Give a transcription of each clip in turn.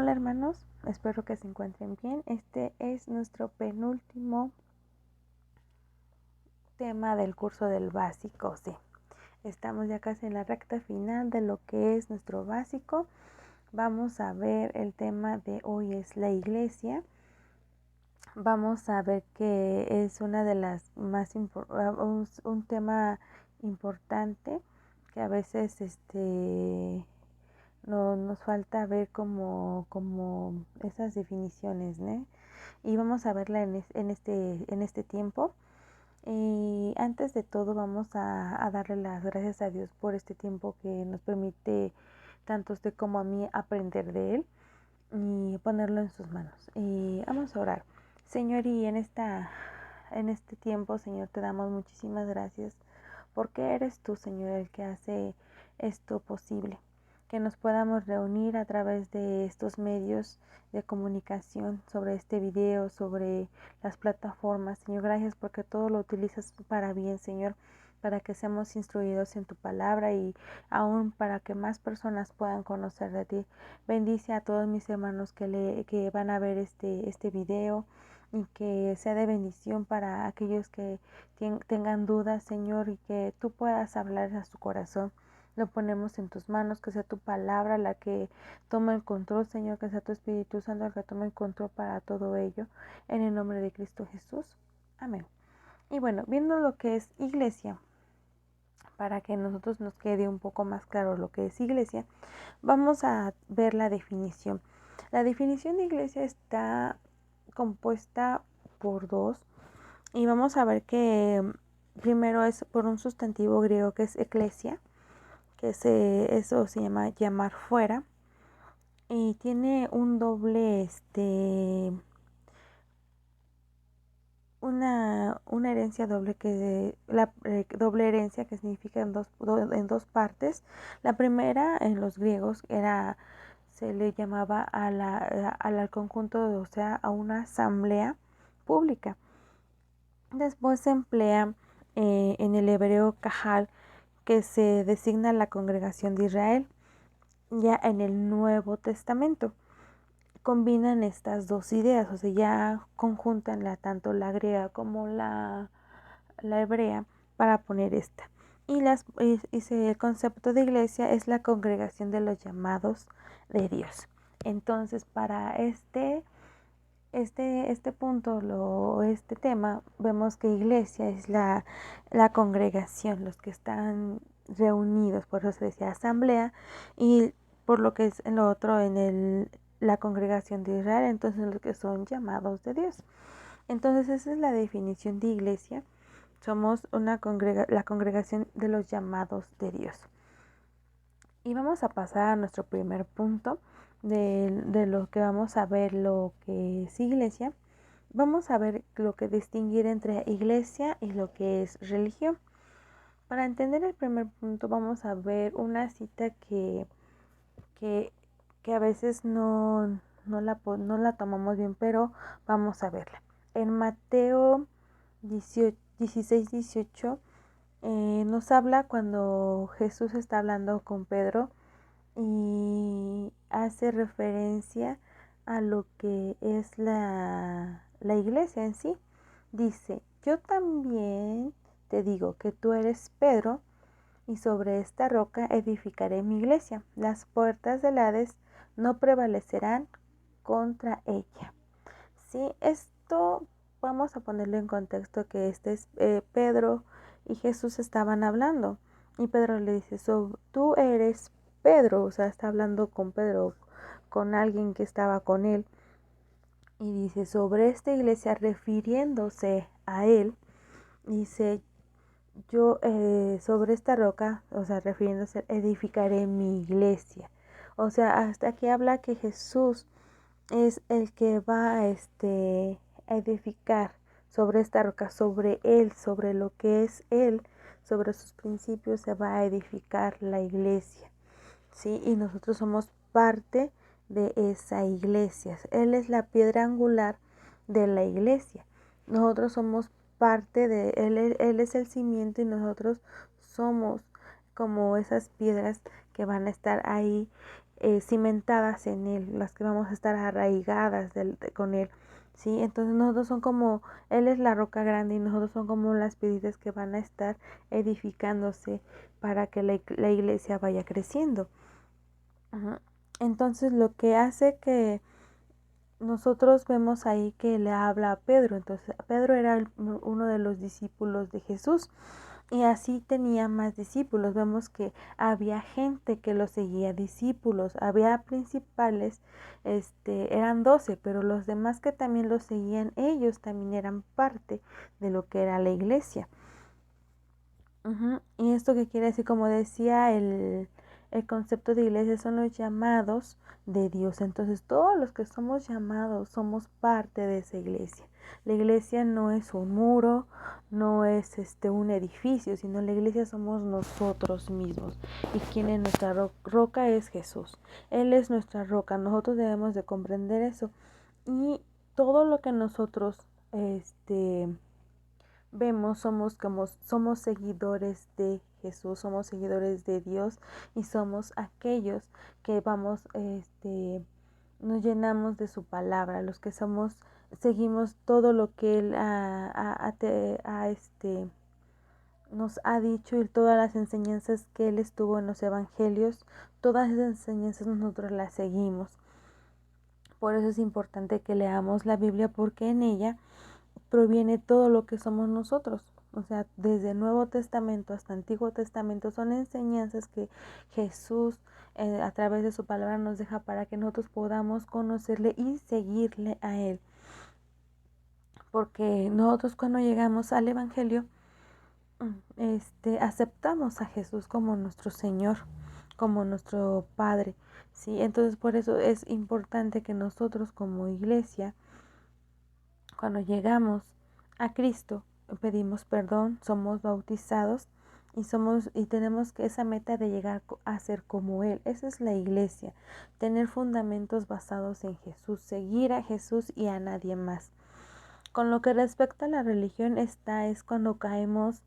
Hola hermanos, espero que se encuentren bien. Este es nuestro penúltimo tema del curso del básico C. Estamos ya casi en la recta final de lo que es nuestro básico. Vamos a ver el tema de hoy es la iglesia. Vamos a ver que es una de las más un tema importante que a veces nos falta ver como esas definiciones, ¿no? Y vamos a verla en este tiempo. Y antes de todo vamos a darle las gracias a Dios por este tiempo que nos permite tanto a usted como a mí aprender de él y ponerlo en sus manos. Y vamos a orar. Señor, y en este tiempo, Señor, te damos muchísimas gracias porque eres tú, Señor, el que hace esto posible, que nos podamos reunir a través de estos medios de comunicación, sobre este video, sobre las plataformas. Señor, gracias porque todo lo utilizas para bien, Señor, para que seamos instruidos en tu palabra y aún para que más personas puedan conocer de ti. Bendice a todos mis hermanos que van a ver este video y que sea de bendición para aquellos que tengan dudas, Señor, y que tú puedas hablar a su corazón. Lo ponemos en tus manos, que sea tu palabra la que tome el control, Señor, que sea tu Espíritu Santo el que tome el control para todo ello. En el nombre de Cristo Jesús. Amén. Y bueno, viendo lo que es iglesia, para que a nosotros nos quede un poco más claro lo que es iglesia, vamos a ver la definición. La definición de iglesia está compuesta por dos y vamos a ver que primero es por un sustantivo griego que es eclesia, que eso se llama llamar fuera, y tiene un doble una herencia doble, doble herencia, que significa en dos partes. La primera en los griegos se le llamaba al conjunto, o sea, a una asamblea pública. Después se emplea en el hebreo kahal, que se designa la congregación de Israel. Ya en el Nuevo Testamento combinan estas dos ideas, o sea, ya conjuntan tanto la griega como la hebrea para poner esta. Y el concepto de iglesia es la congregación de los llamados de Dios. Entonces, para este punto, este tema, vemos que iglesia es la congregación, los que están reunidos, por eso se decía asamblea, y por lo que es en lo otro, la congregación de Israel, entonces los que son llamados de Dios. Entonces esa es la definición de iglesia. Somos la congregación de los llamados de Dios. Y vamos a pasar a nuestro primer punto de lo que vamos a ver lo que es iglesia. Vamos a ver lo que distinguir entre iglesia y lo que es religión. Para entender el primer punto vamos a ver una cita que a veces no la tomamos bien, pero vamos a verla. En Mateo 16-18 nos habla cuando Jesús está hablando con Pedro y hace referencia a lo que es la iglesia en sí. Dice: yo también te digo que tú eres Pedro, y sobre esta roca edificaré mi iglesia. Las puertas del Hades no prevalecerán contra ella. Sí, esto vamos a ponerlo en contexto, que es Pedro y Jesús estaban hablando. Y Pedro le dice: tú eres Pedro, o sea, está hablando con Pedro, con alguien que estaba con él. Y dice: sobre esta iglesia, refiriéndose a él, dice: yo sobre esta roca, o sea, refiriéndose, edificaré mi iglesia. O sea, hasta aquí habla que Jesús es el que va a edificar sobre esta roca, sobre él, sobre lo que es él, sobre sus principios se va a edificar la iglesia, ¿sí? Y nosotros somos parte de esa iglesia. Él es la piedra angular de la iglesia. Nosotros somos parte de él, él es el cimiento y nosotros somos como esas piedras que van a estar ahí cimentadas en Él, las que vamos a estar arraigadas con Él, ¿sí? Entonces nosotros son como, Él es la roca grande y nosotros son como las piedritas que van a estar edificándose para que la iglesia vaya creciendo. Entonces lo que hace que nosotros vemos ahí que le habla a Pedro. Entonces Pedro era uno de los discípulos de Jesús y así tenía más discípulos. Vemos que había gente que lo seguía, discípulos, había principales, eran 12, pero los demás que también lo seguían, ellos también eran parte de lo que era la iglesia. Y esto que quiere decir, como decía el concepto de iglesia, son los llamados de Dios. Entonces todos los que somos llamados somos parte de esa iglesia. La iglesia no es un muro, no es un edificio, sino la iglesia somos nosotros mismos. Y quien es nuestra roca es Jesús. Él es nuestra roca. Nosotros debemos de comprender eso. Y todo lo que nosotros vemos, somos seguidores de Jesús, somos seguidores de Dios y somos aquellos que nos llenamos de su palabra, los que seguimos todo lo que Él nos ha dicho y todas las enseñanzas que Él estuvo en los evangelios, todas esas enseñanzas nosotros las seguimos. Por eso es importante que leamos la Biblia, porque en ella proviene todo lo que somos nosotros. O sea, desde Nuevo Testamento hasta Antiguo Testamento son enseñanzas que Jesús a través de su palabra nos deja para que nosotros podamos conocerle y seguirle a Él. Porque nosotros cuando llegamos al Evangelio, aceptamos a Jesús como nuestro Señor, como nuestro Padre, ¿sí? Entonces por eso es importante que nosotros como iglesia, cuando llegamos a Cristo, pedimos perdón, somos bautizados y tenemos esa meta de llegar a ser como Él. Esa es la iglesia, tener fundamentos basados en Jesús, seguir a Jesús y a nadie más. Con lo que respecta a la religión, es cuando caemos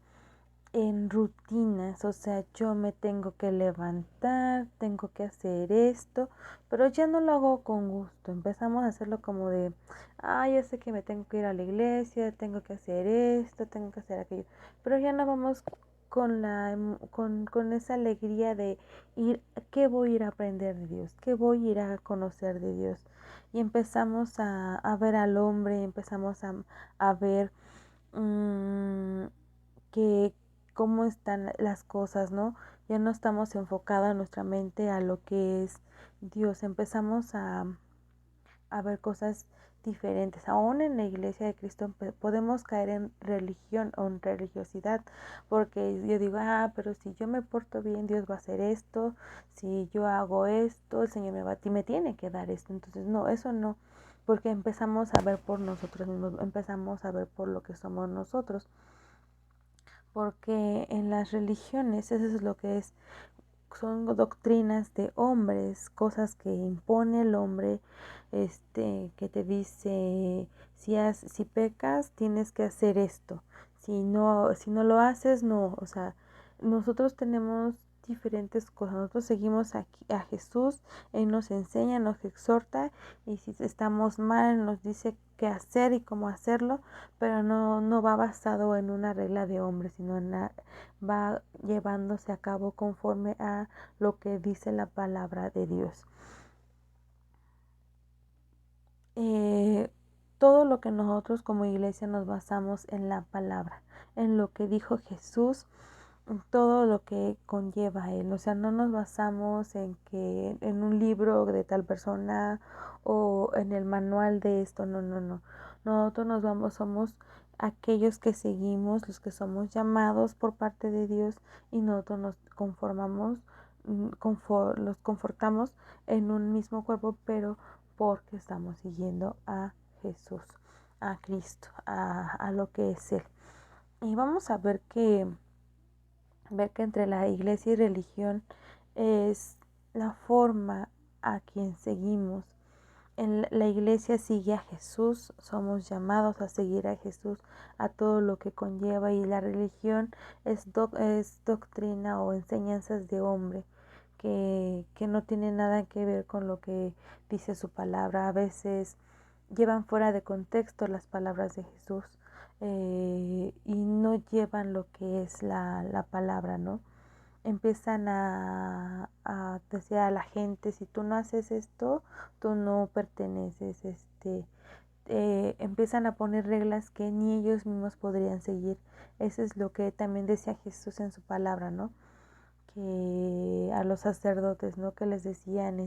en rutinas, o sea, yo me tengo que levantar, tengo que hacer esto, pero ya no lo hago con gusto. Empezamos a hacerlo como de, ya sé que me tengo que ir a la iglesia, tengo que hacer esto, tengo que hacer aquello, pero ya no vamos con esa alegría de ir, ¿qué voy a ir a aprender de Dios? ¿Qué voy a ir a conocer de Dios? Y empezamos a ver al hombre, empezamos a ver que cómo están las cosas, ¿no? Ya no estamos enfocados nuestra mente a lo que es Dios. Empezamos a ver cosas diferentes. Aún en la iglesia de Cristo podemos caer en religión o en religiosidad, porque yo digo, pero si yo me porto bien, Dios va a hacer esto, si yo hago esto, el Señor me tiene que dar esto. Entonces, no, eso no, porque empezamos a ver por nosotros mismos, empezamos a ver por lo que somos nosotros. Porque en las religiones eso es lo que es, son doctrinas de hombres, cosas que impone el hombre, que te dice, si pecas tienes que hacer esto, si no lo haces, no. O sea, nosotros tenemos diferentes cosas, nosotros seguimos aquí a Jesús, Él nos enseña, nos exhorta, y si estamos mal nos dice qué hacer y cómo hacerlo, pero no va basado en una regla de hombre, sino va llevándose a cabo conforme a lo que dice la palabra de Dios. Todo lo que nosotros como iglesia nos basamos en la palabra, en lo que dijo Jesús, todo lo que conlleva Él. O sea, no nos basamos en un libro de tal persona o en el manual de esto, no. Nosotros somos aquellos que seguimos, los que somos llamados por parte de Dios, y nosotros nos los confortamos en un mismo cuerpo, pero porque estamos siguiendo a Jesús, a Cristo, a lo que es Él. Y vamos a ver que entre la iglesia y religión es la forma a quien seguimos. En la iglesia sigue a Jesús, somos llamados a seguir a Jesús, a todo lo que conlleva, y la religión es doctrina o enseñanzas de hombre que no tienen nada que ver con lo que dice su palabra. A veces llevan fuera de contexto las palabras de Jesús y no llevan lo que es la palabra, ¿no? Empiezan a decir a la gente, si tú no haces esto, tú no perteneces, empiezan a poner reglas que ni ellos mismos podrían seguir. Eso es lo que también decía Jesús en su palabra, ¿no? Que a los sacerdotes, ¿no? Que les decían,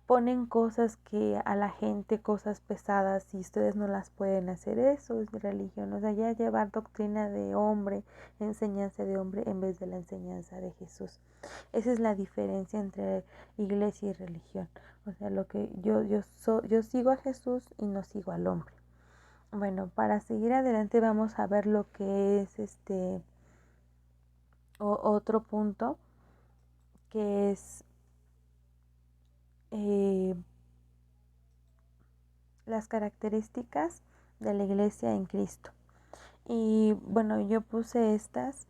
ponen cosas que a la gente, cosas pesadas, y ustedes no las pueden hacer. Eso es religión, o sea, ya llevar doctrina de hombre, enseñanza de hombre en vez de la enseñanza de Jesús. Esa es la diferencia entre iglesia y religión. O sea, lo que yo sigo a Jesús y no sigo al hombre. Bueno, para seguir adelante vamos a ver lo que es otro punto, que es las características de la iglesia en Cristo. Y bueno, yo puse estas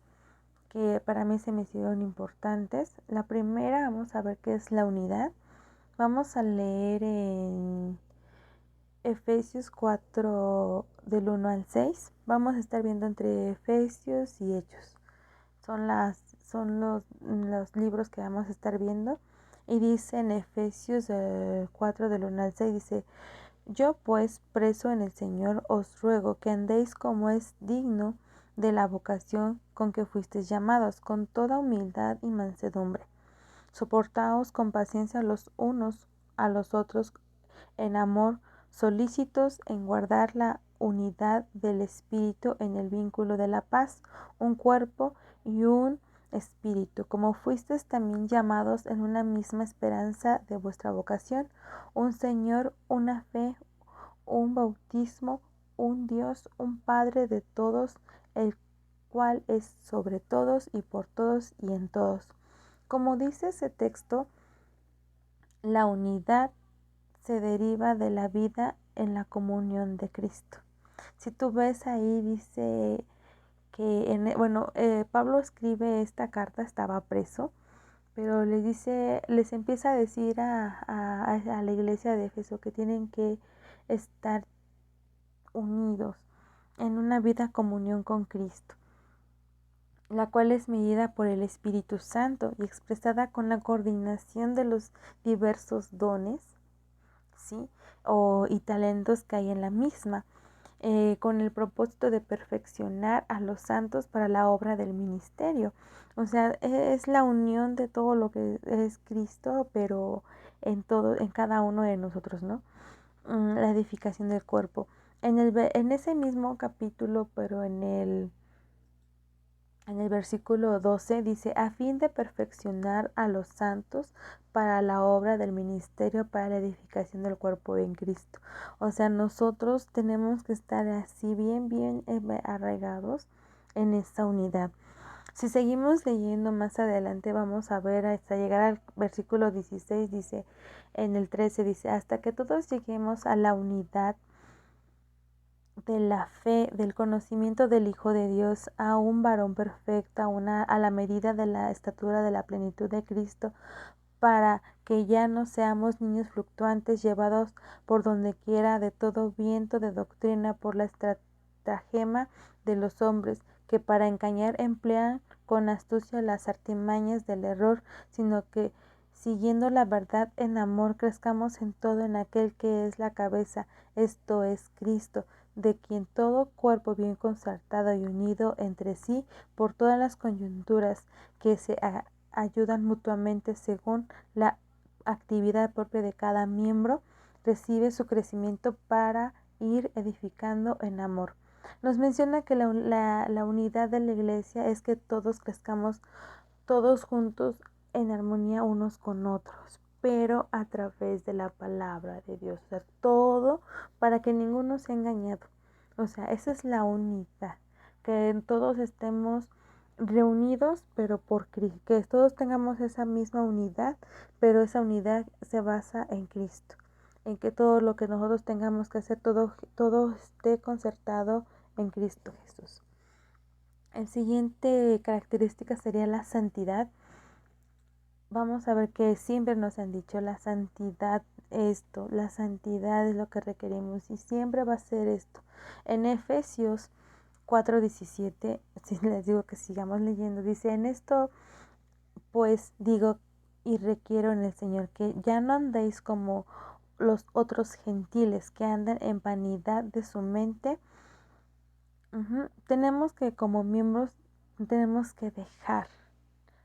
que para mí se me hicieron importantes. La primera, vamos a ver qué es la unidad. Vamos a leer en Efesios 4 del 1 al 6. Vamos a estar viendo entre Efesios y Hechos. Son los libros que vamos a estar viendo. Y dice en Efesios 4 del 1 al 6, dice: yo pues, preso en el Señor, os ruego que andéis como es digno de la vocación con que fuisteis llamados, con toda humildad y mansedumbre. Soportaos con paciencia los unos a los otros en amor, solícitos en guardar la unidad del Espíritu en el vínculo de la paz, un cuerpo y un espíritu, como fuisteis también llamados en una misma esperanza de vuestra vocación, un Señor, una fe, un bautismo, un Dios, un Padre de todos, el cual es sobre todos y por todos y en todos. Como dice ese texto, la unidad se deriva de la vida en la comunión de Cristo. Si tú ves ahí, dice que, Pablo escribe esta carta, estaba preso, pero les empieza a decir a la iglesia de Éfeso que tienen que estar unidos en una vida comunión con Cristo, la cual es medida por el Espíritu Santo y expresada con la coordinación de los diversos dones, ¿sí? Y talentos que hay en la misma, con el propósito de perfeccionar a los santos para la obra del ministerio. O sea, es la unión de todo lo que es Cristo, pero en cada uno de nosotros, ¿no? La edificación del cuerpo. En ese mismo capítulo, pero en el versículo 12 dice: a fin de perfeccionar a los santos para la obra del ministerio, para la edificación del cuerpo en Cristo. O sea, nosotros tenemos que estar así bien arraigados en esta unidad. Si seguimos leyendo más adelante, vamos a ver hasta llegar al versículo 16, dice, en el 13 dice: hasta que todos lleguemos a la unidad de la fe, del conocimiento del Hijo de Dios, a un varón perfecto, a la medida de la estatura de la plenitud de Cristo, para que ya no seamos niños fluctuantes, llevados por donde quiera de todo viento de doctrina, por la estratagema de los hombres, que para engañar emplean con astucia las artimañas del error, sino que, siguiendo la verdad en amor, crezcamos en todo en aquel que es la cabeza, esto es Cristo, de quien todo cuerpo bien concertado y unido entre sí por todas las coyunturas que se ayudan mutuamente según la actividad propia de cada miembro, recibe su crecimiento para ir edificando en amor. Nos menciona que la unidad de la iglesia es que todos crezcamos todos juntos en armonía unos con otros, pero a través de la palabra de Dios. O sea, todo para que ninguno sea engañado. O sea, esa es la unidad, que todos estemos reunidos, pero por Cristo, que todos tengamos esa misma unidad, pero esa unidad se basa en Cristo, en que todo lo que nosotros tengamos que hacer, todo esté concertado en Cristo Jesús. El siguiente característica sería la santidad. vamos a ver que siempre nos han dicho la santidad, la santidad es lo que requerimos y siempre va a ser esto. En Efesios 4:17, si les digo que sigamos leyendo, dice: en esto pues digo y requiero en el Señor que ya no andéis como los otros gentiles que andan en vanidad de su mente. Tenemos que, como miembros, tenemos que dejar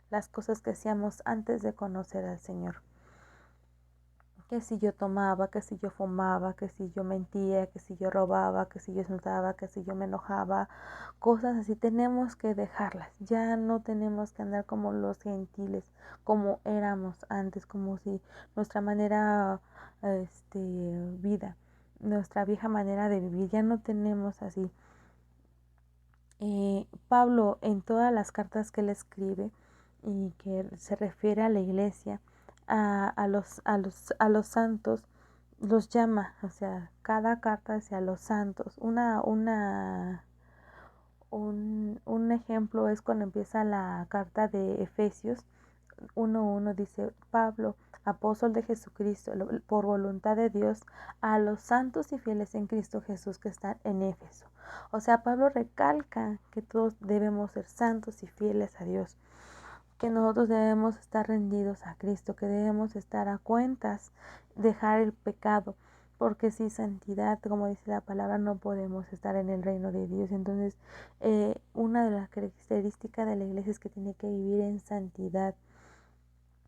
las cosas que hacíamos antes de conocer al Señor. Que si yo tomaba, que si yo fumaba, que si yo mentía, que si yo robaba, que si yo insultaba, que si yo me enojaba, cosas así, tenemos que dejarlas. Ya no tenemos que andar como los gentiles, como éramos antes, como si nuestra manera, vida, nuestra vieja manera de vivir, ya no tenemos así. Pablo, en todas las cartas que él escribe y que se refiere a la iglesia, a los santos, los llama, o sea, cada carta hacia los santos. Un ejemplo es cuando empieza la carta de Efesios 1:1, dice: Pablo, apóstol de Jesucristo, por voluntad de Dios, a los santos y fieles en Cristo Jesús que están en Éfeso. O sea, Pablo recalca que todos debemos ser santos y fieles a Dios, que nosotros debemos estar rendidos a Cristo, que debemos estar a cuentas, dejar el pecado, porque sin santidad, como dice la palabra, no podemos estar en el reino de Dios. Entonces, una de las características de la iglesia es que tiene que vivir en santidad.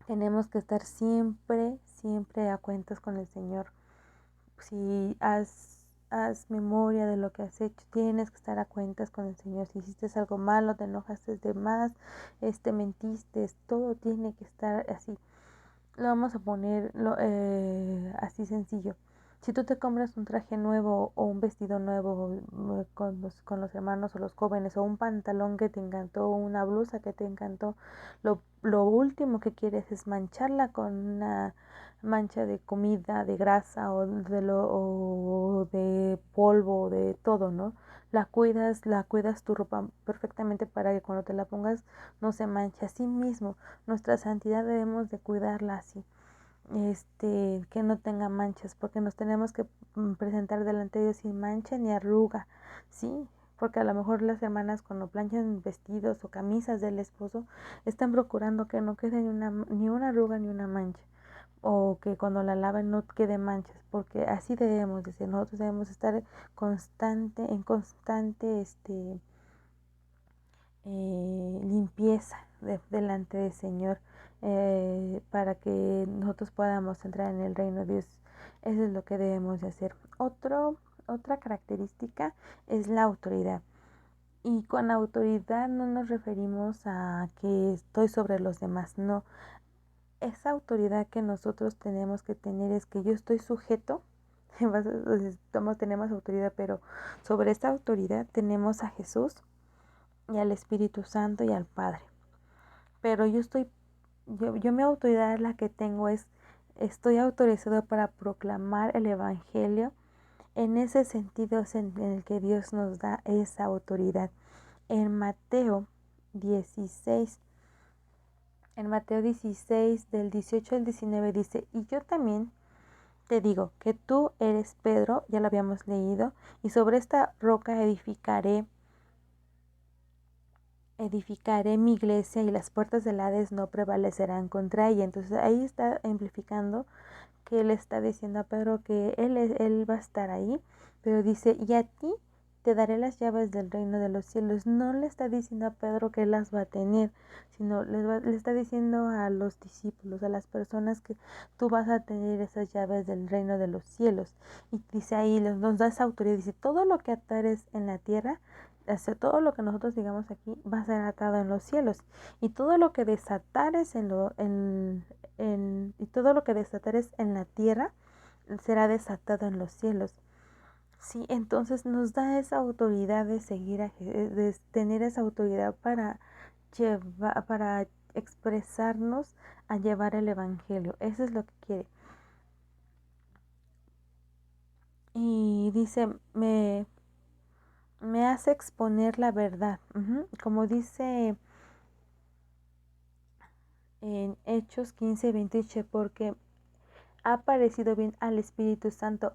Tenemos que estar siempre, siempre a cuentas con el Señor. Si haz memoria de lo que has hecho, tienes que estar a cuentas con el Señor. Si hiciste algo malo, te enojaste de más, mentiste, todo tiene que estar así. Lo vamos a poner así sencillo. Si tú te compras un traje nuevo o un vestido nuevo con los hermanos o los jóvenes, o un pantalón que te encantó, o una blusa que te encantó, lo último que quieres es mancharla con una mancha de comida, de grasa o de polvo, de todo, ¿no? La cuidas tu ropa perfectamente para que cuando te la pongas no se manche. Así mismo, nuestra santidad debemos de cuidarla así, que no tenga manchas, porque nos tenemos que presentar delante de Dios sin mancha ni arruga, ¿sí? Porque a lo mejor las hermanas cuando planchan vestidos o camisas del esposo están procurando que no quede ni una arruga ni una mancha, o que cuando la laven no quede manchas, porque así debemos de ser. Nosotros debemos estar en constante limpieza delante del Señor, para que nosotros podamos entrar en el reino de Dios. Eso es lo que debemos de hacer. Otra característica es la autoridad. Y con autoridad no nos referimos a que estoy sobre los demás, no. Esa autoridad que nosotros tenemos que tener es que yo estoy sujeto. Todos tenemos autoridad, pero sobre esta autoridad tenemos a Jesús y al Espíritu Santo y al Padre. Pero yo mi autoridad la que tengo estoy autorizado para proclamar el Evangelio. En ese sentido es en el que Dios nos da esa autoridad. En Mateo 16, del 18 al 19 dice: y yo también te digo que tú eres Pedro, ya lo habíamos leído, y sobre esta roca edificaré mi iglesia, y las puertas del Hades no prevalecerán contra ella. Entonces ahí está amplificando que él está diciendo a Pedro que él va a estar ahí, pero dice: y a ti te daré las llaves del reino de los cielos. No le está diciendo a Pedro que él las va a tener, sino le está diciendo a los discípulos, a las personas, que tú vas a tener esas llaves del reino de los cielos. Y dice ahí, nos da esa autoridad, dice: todo lo que atares en la tierra, o todo lo que nosotros digamos aquí, va a ser atado en los cielos, y todo lo que desatares y todo lo que desatares en la tierra será desatado en los cielos. Sí, entonces nos da esa autoridad de de tener esa autoridad para expresarnos a llevar el evangelio. Eso es lo que quiere. Y dice: me hace exponer la verdad. Como dice en Hechos 15:28, porque ha parecido bien al Espíritu Santo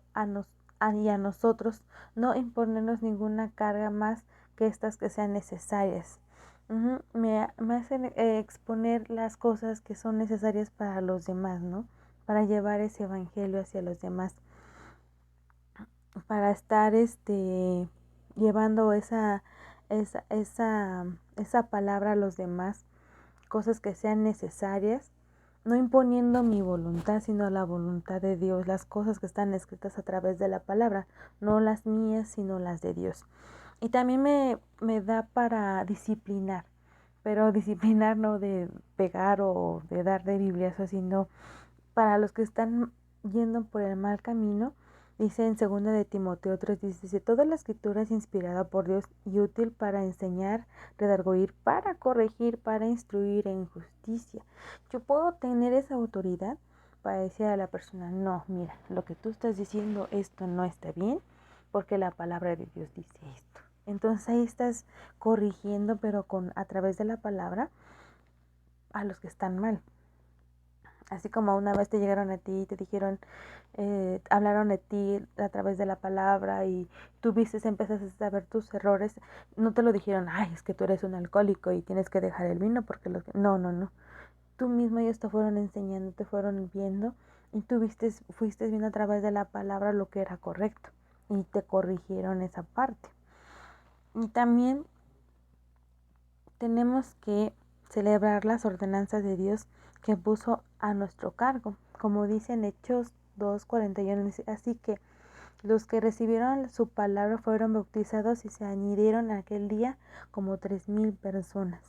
y a nosotros no imponernos ninguna carga más que estas que sean necesarias. Me hacen exponer las cosas que son necesarias para los demás, ¿no? Para llevar ese evangelio hacia los demás, para estar llevando esa palabra a los demás, cosas que sean necesarias, no imponiendo mi voluntad, sino la voluntad de Dios, las cosas que están escritas a través de la palabra, no las mías, sino las de Dios. Y también me da para disciplinar, pero disciplinar no de pegar o de dar de bibliazo, sino para los que están yendo por el mal camino. Dice en 2 de Timoteo 3:10, dice, toda la escritura es inspirada por Dios y útil para enseñar, redarguir, para corregir, para instruir en justicia. Yo puedo tener esa autoridad para decir a la persona, no, mira, lo que tú estás diciendo, esto no está bien, porque la palabra de Dios dice esto. Entonces ahí estás corrigiendo, pero a través de la palabra, a los que están mal. Así como una vez te llegaron a ti y te dijeron, hablaron de ti a través de la palabra y tú empezaste a ver tus errores, no te lo dijeron, ay, es que tú eres un alcohólico y tienes que dejar el vino porque no. Tú mismo ellos te fueron enseñando, te fueron viendo y tú fuiste viendo a través de la palabra lo que era correcto y te corrigieron esa parte. Y también tenemos que celebrar las ordenanzas de Dios que puso a nuestro cargo, como dice en Hechos 2:41, dice, así que los que recibieron su palabra fueron bautizados y se añadieron aquel día como 3,000 personas.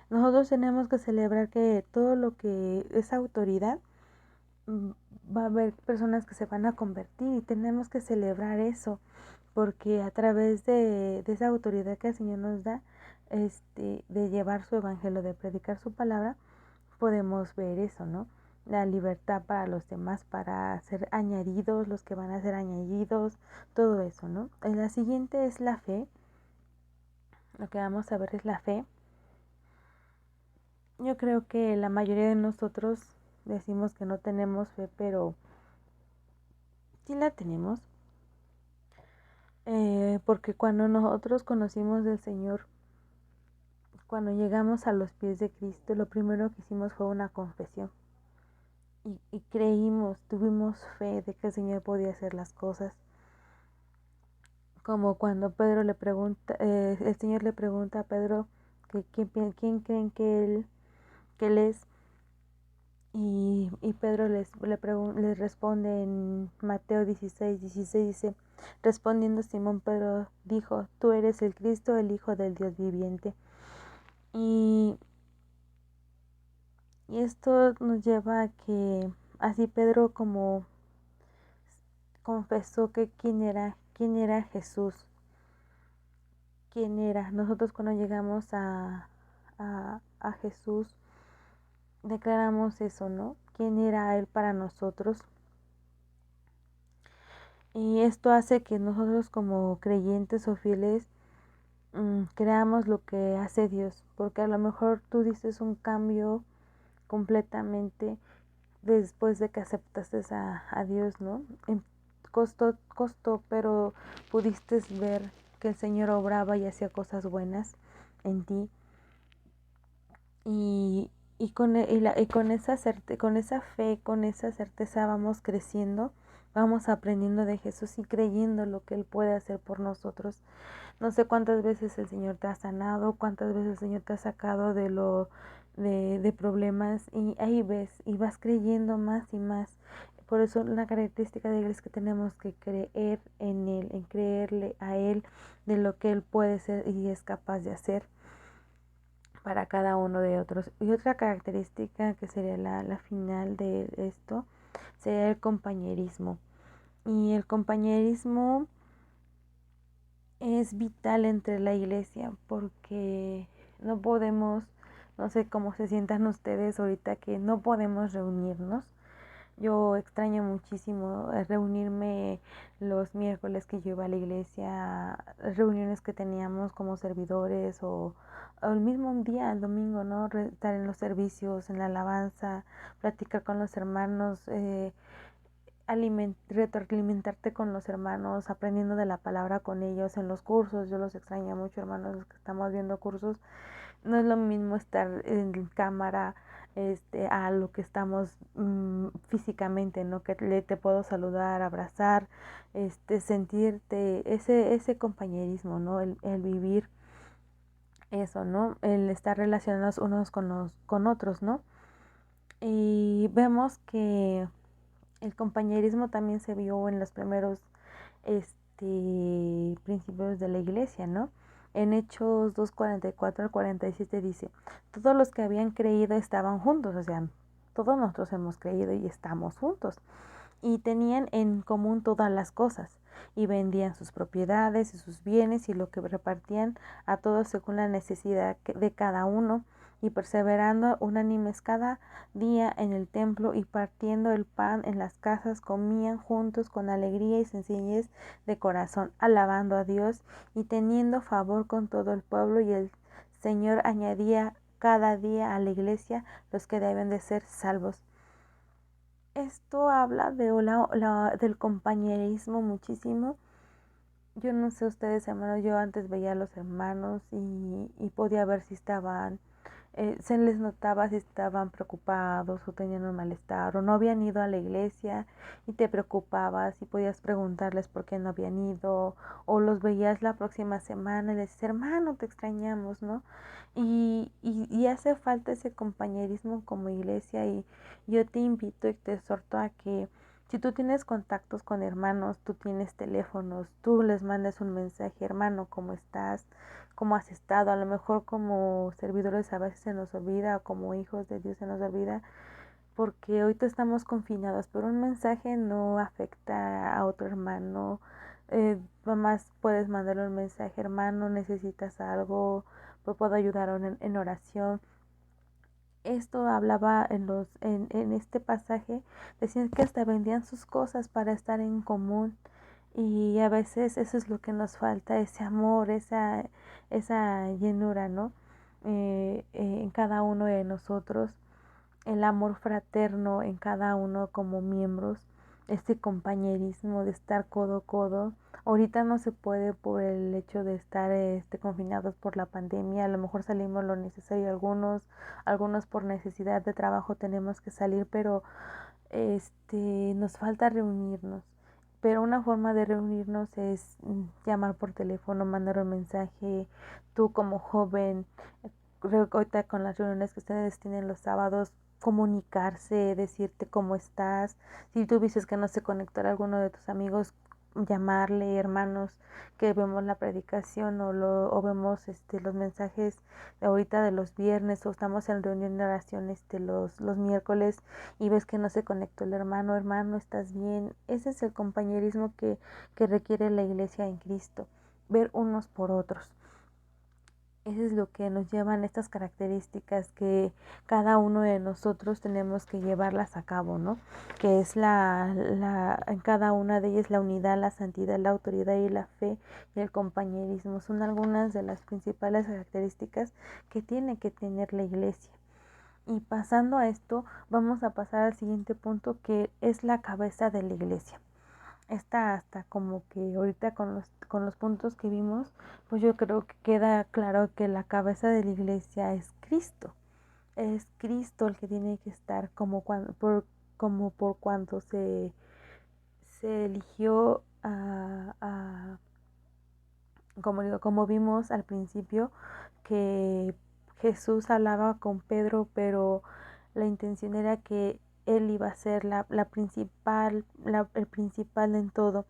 Nosotros tenemos que celebrar que todo lo que es autoridad, va a haber personas que se van a convertir y tenemos que celebrar eso, porque a través de esa autoridad que el Señor nos da, de llevar su evangelio, de predicar su palabra, podemos ver eso, ¿no? La libertad para los demás, para ser añadidos, los que van a ser añadidos, todo eso, ¿no? La siguiente es la fe. Lo que vamos a ver es la fe. Yo creo que la mayoría de nosotros decimos que no tenemos fe, pero sí la tenemos. Porque cuando nosotros conocimos del Señor, cuando llegamos a los pies de Cristo, lo primero que hicimos fue una confesión. Y creímos, tuvimos fe de que el Señor podía hacer las cosas. Como cuando Pedro le pregunta, el Señor le pregunta a Pedro que quién creen que él es. Y Pedro les responde en Mateo 16:16, dice, respondiendo Simón Pedro dijo, tú eres el Cristo, el Hijo del Dios viviente. Y esto nos lleva a que así Pedro como confesó que quién era Jesús, quién era. Nosotros cuando llegamos a Jesús, declaramos eso, ¿no? ¿Quién era Él para nosotros? Y esto hace que nosotros como creyentes o fieles creamos lo que hace Dios, porque a lo mejor tú dices un cambio completamente después de que aceptaste a Dios, ¿no? Costó, pero pudiste ver que el Señor obraba y hacía cosas buenas en ti. Y con esa fe, con esa certeza vamos creciendo, vamos aprendiendo de Jesús y creyendo lo que Él puede hacer por nosotros. No sé cuántas veces el Señor te ha sanado, cuántas veces el Señor te ha sacado de problemas, y ahí ves y vas creyendo más y más. Por eso la característica de Él es que tenemos que creer en Él, en creerle a Él de lo que Él puede ser y es capaz de hacer para cada uno de otros. Y otra característica que sería la final de esto sería el compañerismo. Y el compañerismo es vital entre la iglesia, porque no podemos, no sé cómo se sientan ustedes ahorita, que no podemos reunirnos, Yo extraño muchísimo reunirme los miércoles que yo iba a la iglesia, reuniones que teníamos como servidores o el mismo día, el domingo, ¿no? Estar en los servicios, en la alabanza, platicar con los hermanos, retroalimentarte con los hermanos, aprendiendo de la palabra con ellos en los cursos. Yo los extraño mucho, hermanos, los que estamos viendo cursos. No es lo mismo estar en cámara a lo que estamos físicamente, ¿no? Que te puedo saludar, abrazar, sentirte, ese compañerismo, ¿no? El vivir eso, ¿no? El estar relacionados unos con otros, ¿no? Y vemos que el compañerismo también se vio en los primeros principios de la iglesia, ¿no? En Hechos 2:44 al 47 dice, todos los que habían creído estaban juntos, o sea, todos nosotros hemos creído y estamos juntos, y tenían en común todas las cosas, y vendían sus propiedades y sus bienes y lo que repartían a todos según la necesidad de cada uno, y perseverando unánimes cada día en el templo y partiendo el pan en las casas, comían juntos con alegría y sencillez de corazón, alabando a Dios y teniendo favor con todo el pueblo, y el Señor añadía cada día a la iglesia los que deben de ser salvos. Esto habla de del compañerismo muchísimo. Yo no sé ustedes, hermanos, yo antes veía a los hermanos y podía ver si estaban, se les notaba si estaban preocupados o tenían un malestar o no habían ido a la iglesia, y te preocupabas y podías preguntarles por qué no habían ido, o los veías la próxima semana y les decías, hermano, te extrañamos, ¿no? Y hace falta ese compañerismo como iglesia, y yo te invito y te exhorto a que si tú tienes contactos con hermanos, tú tienes teléfonos, tú les mandas un mensaje, hermano, ¿cómo estás? ¿Cómo has estado? A lo mejor como servidores a veces se nos olvida, o como hijos de Dios se nos olvida, porque ahorita estamos confinados, pero un mensaje no afecta a otro hermano. Más puedes mandarle un mensaje, hermano, necesitas algo, pues puedo ayudar en oración. Esto hablaba en este pasaje, decían que hasta vendían sus cosas para estar en común, y a veces eso es lo que nos falta, ese amor, esa llenura, ¿no? En cada uno de nosotros, el amor fraterno en cada uno como miembros, este compañerismo de estar codo a codo. Ahorita no se puede por el hecho de estar confinados por la pandemia. A lo mejor salimos lo necesario, algunos por necesidad de trabajo tenemos que salir, pero nos falta reunirnos. Pero una forma de reunirnos es llamar por teléfono, mandar un mensaje. Tú como joven, ahorita con las reuniones que ustedes tienen los sábados, comunicarse, decirte cómo estás. Si tú dices que no se conectó alguno de tus amigos, llamarle, hermanos, que vemos la predicación o vemos los mensajes de ahorita de los viernes, o estamos en reunión de oración los miércoles, y ves que no se conectó el hermano, hermano, ¿estás bien? Ese es el compañerismo que requiere la iglesia en Cristo, ver unos por otros. Eso es lo que nos llevan estas características que cada uno de nosotros tenemos que llevarlas a cabo, ¿no? Que es en cada una de ellas la unidad, la santidad, la autoridad y la fe y el compañerismo. Son algunas de las principales características que tiene que tener la iglesia. Y pasando a esto, vamos a pasar al siguiente punto, que es la cabeza de la iglesia. Esta hasta como que ahorita con los puntos que vimos, pues yo creo que queda claro que la cabeza de la iglesia es Cristo. Es Cristo el que tiene que estar como por cuanto se eligió como vimos al principio, que Jesús hablaba con Pedro, pero la intención era que él iba a ser el principal en todo.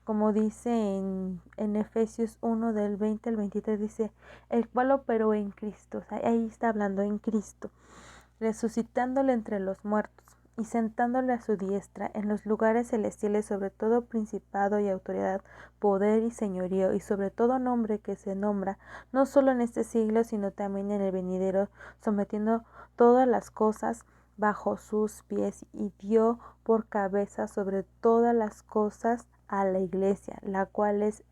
Como dice en Efesios 1 del 20 al 23, dice, el cual operó en Cristo, o sea, ahí está hablando en Cristo, resucitándole entre los muertos y sentándole a su diestra en los lugares celestiales, sobre todo principado y autoridad, poder y señorío, y sobre todo nombre que se nombra, no solo en este siglo, sino también en el venidero, sometiendo todas las cosas bajo sus pies y dio por cabeza sobre todas las cosas a la iglesia, la cual es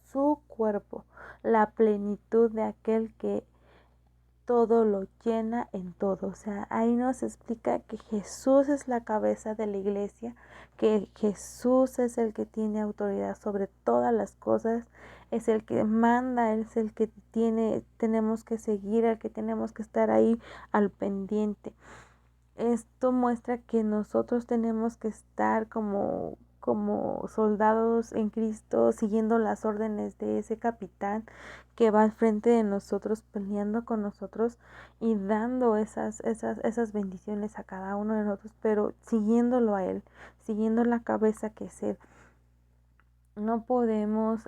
su cuerpo, la plenitud de aquel que todo lo llena en todo. O sea, ahí nos explica que Jesús es la cabeza de la iglesia, que Jesús es el que tiene autoridad sobre todas las cosas, es el que manda, es el que tenemos que seguir, el que tenemos que estar ahí al pendiente. Esto muestra que nosotros tenemos que estar como soldados en Cristo, siguiendo las órdenes de ese capitán que va al frente de nosotros, peleando con nosotros y dando esas bendiciones a cada uno de nosotros, pero siguiéndolo a Él, siguiendo la cabeza que es Él. No podemos,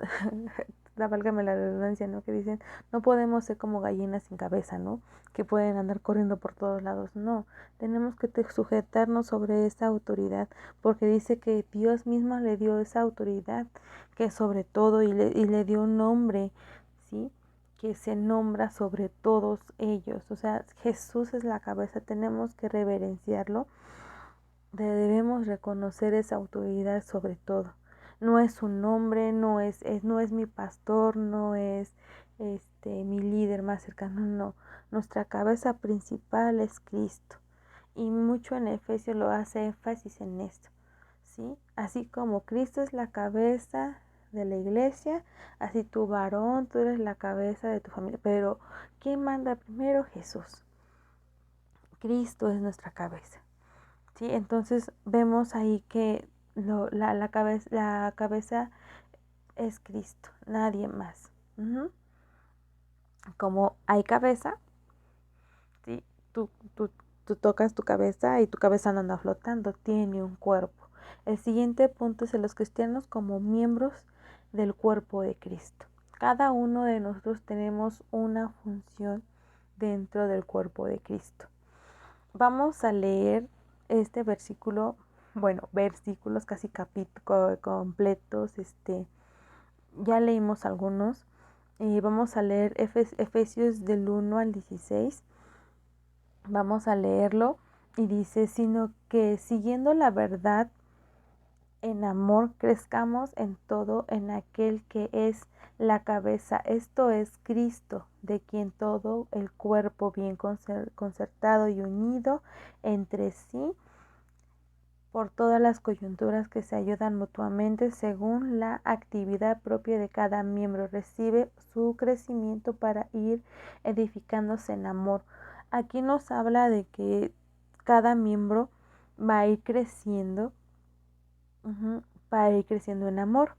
válgame la redundancia, ¿no? Que dicen, no podemos ser como gallinas sin cabeza, ¿no? Que pueden andar corriendo por todos lados. No, tenemos que sujetarnos sobre esa autoridad, porque dice que Dios mismo le dio esa autoridad, que sobre todo, y le dio un nombre, ¿sí? Que se nombra sobre todos ellos. O sea, Jesús es la cabeza, tenemos que reverenciarlo, debemos reconocer esa autoridad sobre todo. No es un hombre, no es mi pastor, no es mi líder más cercano, no. Nuestra cabeza principal es Cristo. Y mucho en Efesios lo hace énfasis en esto, ¿sí? Así como Cristo es la cabeza de la iglesia, así tu varón, tú eres la cabeza de tu familia. Pero ¿quién manda primero? Jesús. Cristo es nuestra cabeza. ¿Sí? Entonces vemos ahí que la cabeza es Cristo, nadie más. Como hay cabeza, ¿sí? Tú, tú, tú tocas tu cabeza y tu cabeza no anda flotando, tiene un cuerpo. El siguiente punto es en los cristianos como miembros del cuerpo de Cristo. Cada uno de nosotros tenemos una función dentro del cuerpo de Cristo. Vamos a leer este versículo, bueno, versículos casi completos, ya leímos algunos. Vamos a leer Efesios del 1 al 16. Vamos a leerlo y dice, sino que siguiendo la verdad en amor crezcamos en todo en aquel que es la cabeza, esto es Cristo, de quien todo el cuerpo bien concertado y unido entre sí por todas las coyunturas que se ayudan mutuamente según la actividad propia de cada miembro, recibe su crecimiento para ir edificándose en amor. Aquí nos habla de que cada miembro va a ir creciendo, va a ir creciendo en amor,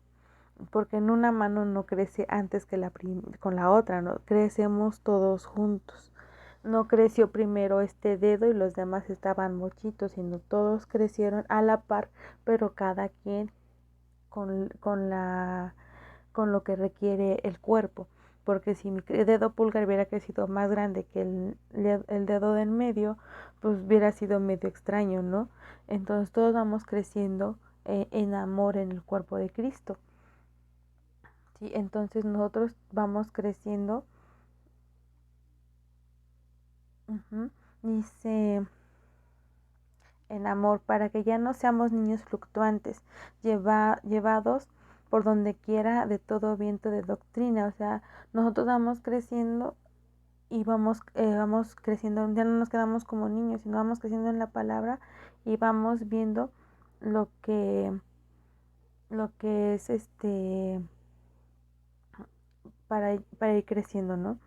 porque en una mano no crece antes que con la otra, ¿no? Crecemos todos juntos. No creció primero este dedo y los demás estaban mochitos, sino todos crecieron a la par, pero cada quien con lo que requiere el cuerpo. Porque si mi dedo pulgar hubiera crecido más grande que el dedo del medio, pues hubiera sido medio extraño, ¿no? Entonces todos vamos creciendo en amor en el cuerpo de Cristo. ¿Sí? Entonces nosotros vamos creciendo. Dice en amor, para que ya no seamos niños fluctuantes, llevados por donde quiera de todo viento de doctrina. O sea, nosotros vamos creciendo y vamos creciendo, ya no nos quedamos como niños, sino vamos creciendo en la palabra y vamos viendo lo que es para ir creciendo, ¿no?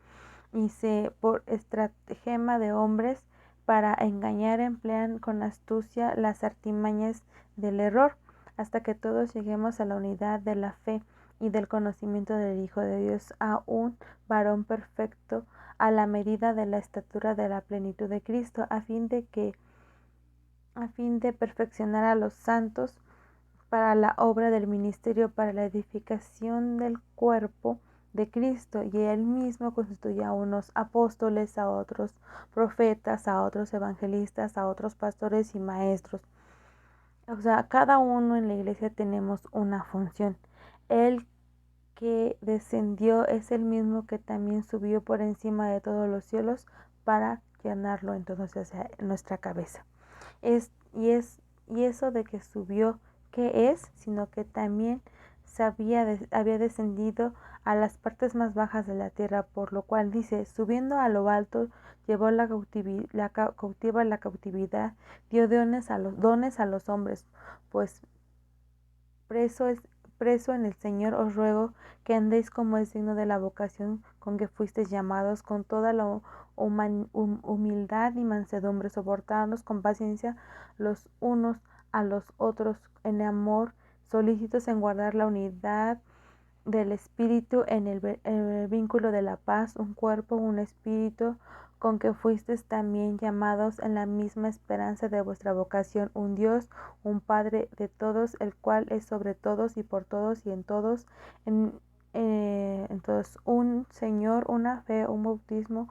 Dice, por estratagema de hombres para engañar emplean con astucia las artimañas del error, hasta que todos lleguemos a la unidad de la fe y del conocimiento del Hijo de Dios, a un varón perfecto, a la medida de la estatura de la plenitud de Cristo, a fin de perfeccionar a los santos para la obra del ministerio, para la edificación del cuerpo de Cristo, y él mismo constituye a unos apóstoles, a otros profetas, a otros evangelistas, a otros pastores y maestros. O sea, cada uno en la iglesia tenemos una función. El que descendió es el mismo que también subió por encima de todos los cielos para llenarlo entonces hacia nuestra cabeza. Es, y, es, y eso de que subió, ¿qué es? Sino que también había descendido a las partes más bajas de la tierra, por lo cual dice, subiendo a lo alto, llevó cautiva la cautividad, dio dones a los hombres, pues preso, preso en el Señor os ruego que andéis como es digno de la vocación con que fuisteis llamados, con toda la humildad y mansedumbre, soportándonos con paciencia los unos a los otros en amor, solícitos en guardar la unidad del Espíritu en el vínculo de la paz, un cuerpo, un espíritu, con que fuisteis también llamados en la misma esperanza de vuestra vocación, un Dios, un Padre de todos, el cual es sobre todos y por todos y en todos, entonces un Señor, una fe, un bautismo,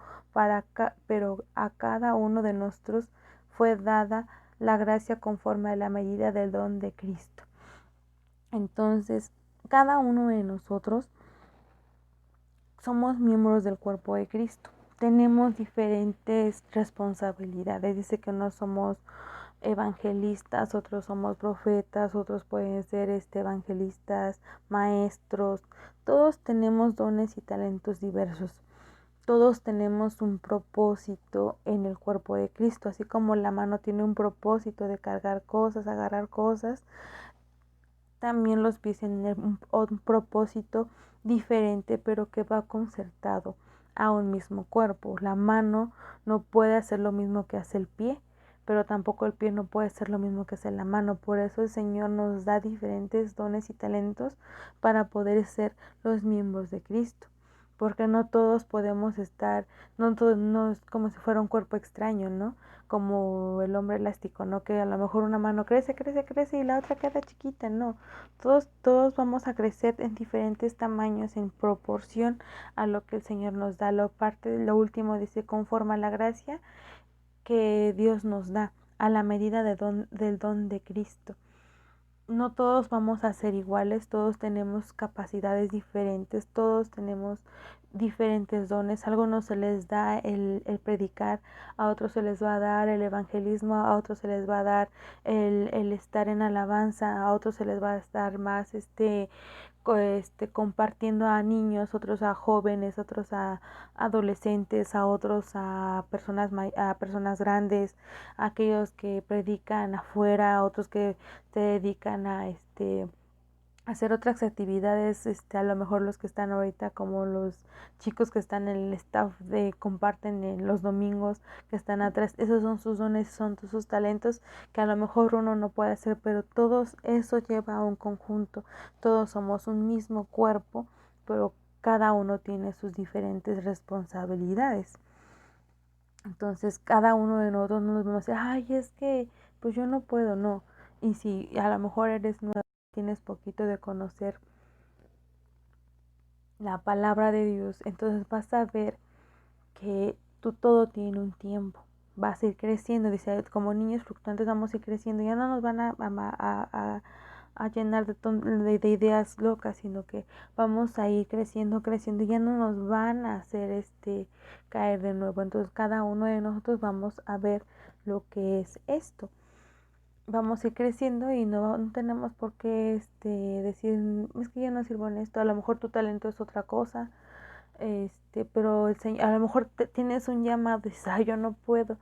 pero a cada uno de nosotros fue dada la gracia conforme a la medida del don de Cristo. Entonces, cada uno de nosotros somos miembros del cuerpo de Cristo. Tenemos diferentes responsabilidades. Dice que no somos evangelistas, otros somos profetas, otros pueden ser evangelistas, maestros. Todos tenemos dones y talentos diversos. Todos tenemos un propósito en el cuerpo de Cristo, así como la mano tiene un propósito de cargar cosas, agarrar cosas, también los pies tienen un propósito diferente, pero que va concertado a un mismo cuerpo. La mano no puede hacer lo mismo que hace el pie, pero tampoco el pie no puede hacer lo mismo que hace la mano. Por eso el Señor nos da diferentes dones y talentos para poder ser los miembros de Cristo. Porque no todos podemos estar, no es como si fuera un cuerpo extraño, ¿no? Como el hombre elástico, ¿no? Que a lo mejor una mano crece, crece, crece y la otra queda chiquita, no. Todos vamos a crecer en diferentes tamaños en proporción a lo que el Señor nos da. Lo último dice, conforme a la gracia que Dios nos da, a la medida del don de Cristo. No todos vamos a ser iguales, todos tenemos capacidades diferentes, todos tenemos diferentes dones. A algunos se les da el predicar, a otros se les va a dar el evangelismo, a otros se les va a dar el estar en alabanza, a otros se les va a dar más compartiendo a niños, otros a jóvenes, otros a adolescentes, a otros a personas grandes, a aquellos que predican afuera, a otros que se dedican a hacer otras actividades, a lo mejor los que están ahorita como los chicos que están en el staff de comparten en los domingos, que están atrás, esos son sus dones, son sus talentos que a lo mejor uno no puede hacer, pero todos eso lleva a un conjunto, todos somos un mismo cuerpo, pero cada uno tiene sus diferentes responsabilidades. Entonces cada uno de nosotros no nos vamos a decir, ay, es que pues yo no puedo, no. Y si a lo mejor eres nuevo, tienes poquito de conocer la palabra de Dios, entonces vas a ver que todo tiene un tiempo. Vas a ir creciendo, dice, como niños fluctuantes vamos a ir creciendo, ya no nos van a llenar de ideas locas, sino que vamos a ir creciendo, creciendo, y ya no nos van a hacer caer de nuevo. Entonces cada uno de nosotros vamos a ver lo que es esto. Vamos a ir creciendo y no tenemos por qué decir, es que yo no sirvo en esto, a lo mejor tu talento es otra cosa, pero el Señor, a lo mejor tienes un llamado y dices, ay, yo no puedo,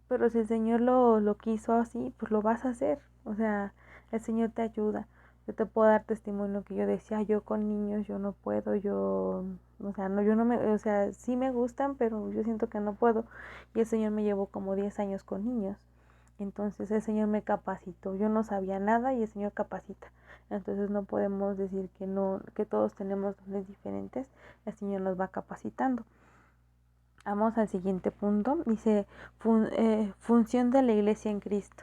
pero si el Señor lo quiso así, pues lo vas a hacer, o sea, el Señor te ayuda. Yo te puedo dar testimonio que yo decía, yo con niños yo no puedo, o sea, no, yo no me, o sea, sí me gustan, pero yo siento que no puedo, y el Señor me llevó como 10 años con niños. Entonces el Señor me capacitó. Yo no sabía nada y el Señor capacita. Entonces no podemos decir que no, que todos tenemos dones diferentes. El Señor nos va capacitando. Vamos al siguiente punto. Dice función de la iglesia en Cristo.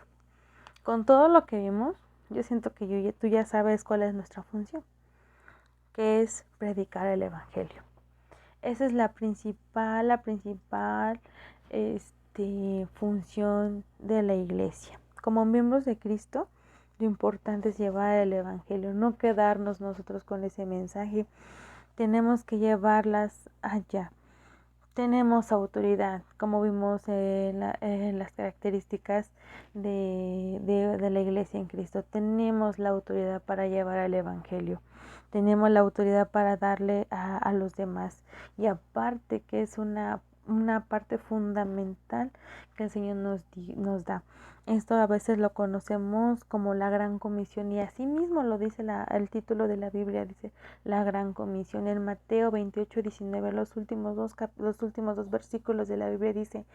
Con todo lo que vimos, yo siento que tú ya sabes cuál es nuestra función, que es predicar el Evangelio. Esa es la principal función de la iglesia. Como miembros de Cristo, lo importante es llevar el Evangelio, no quedarnos nosotros con ese mensaje. Tenemos que llevarlas allá. tenemos autoridad, como vimos en las características de la iglesia en Cristo. Tenemos la autoridad para llevar el Evangelio. Tenemos la autoridad para darle a los demás. Y aparte que es una parte fundamental que el Señor nos da. Esto a veces lo conocemos como la Gran Comisión y así mismo lo dice el título de la Biblia, dice la Gran Comisión. En Mateo 28:19, los últimos dos versículos de la Biblia dice,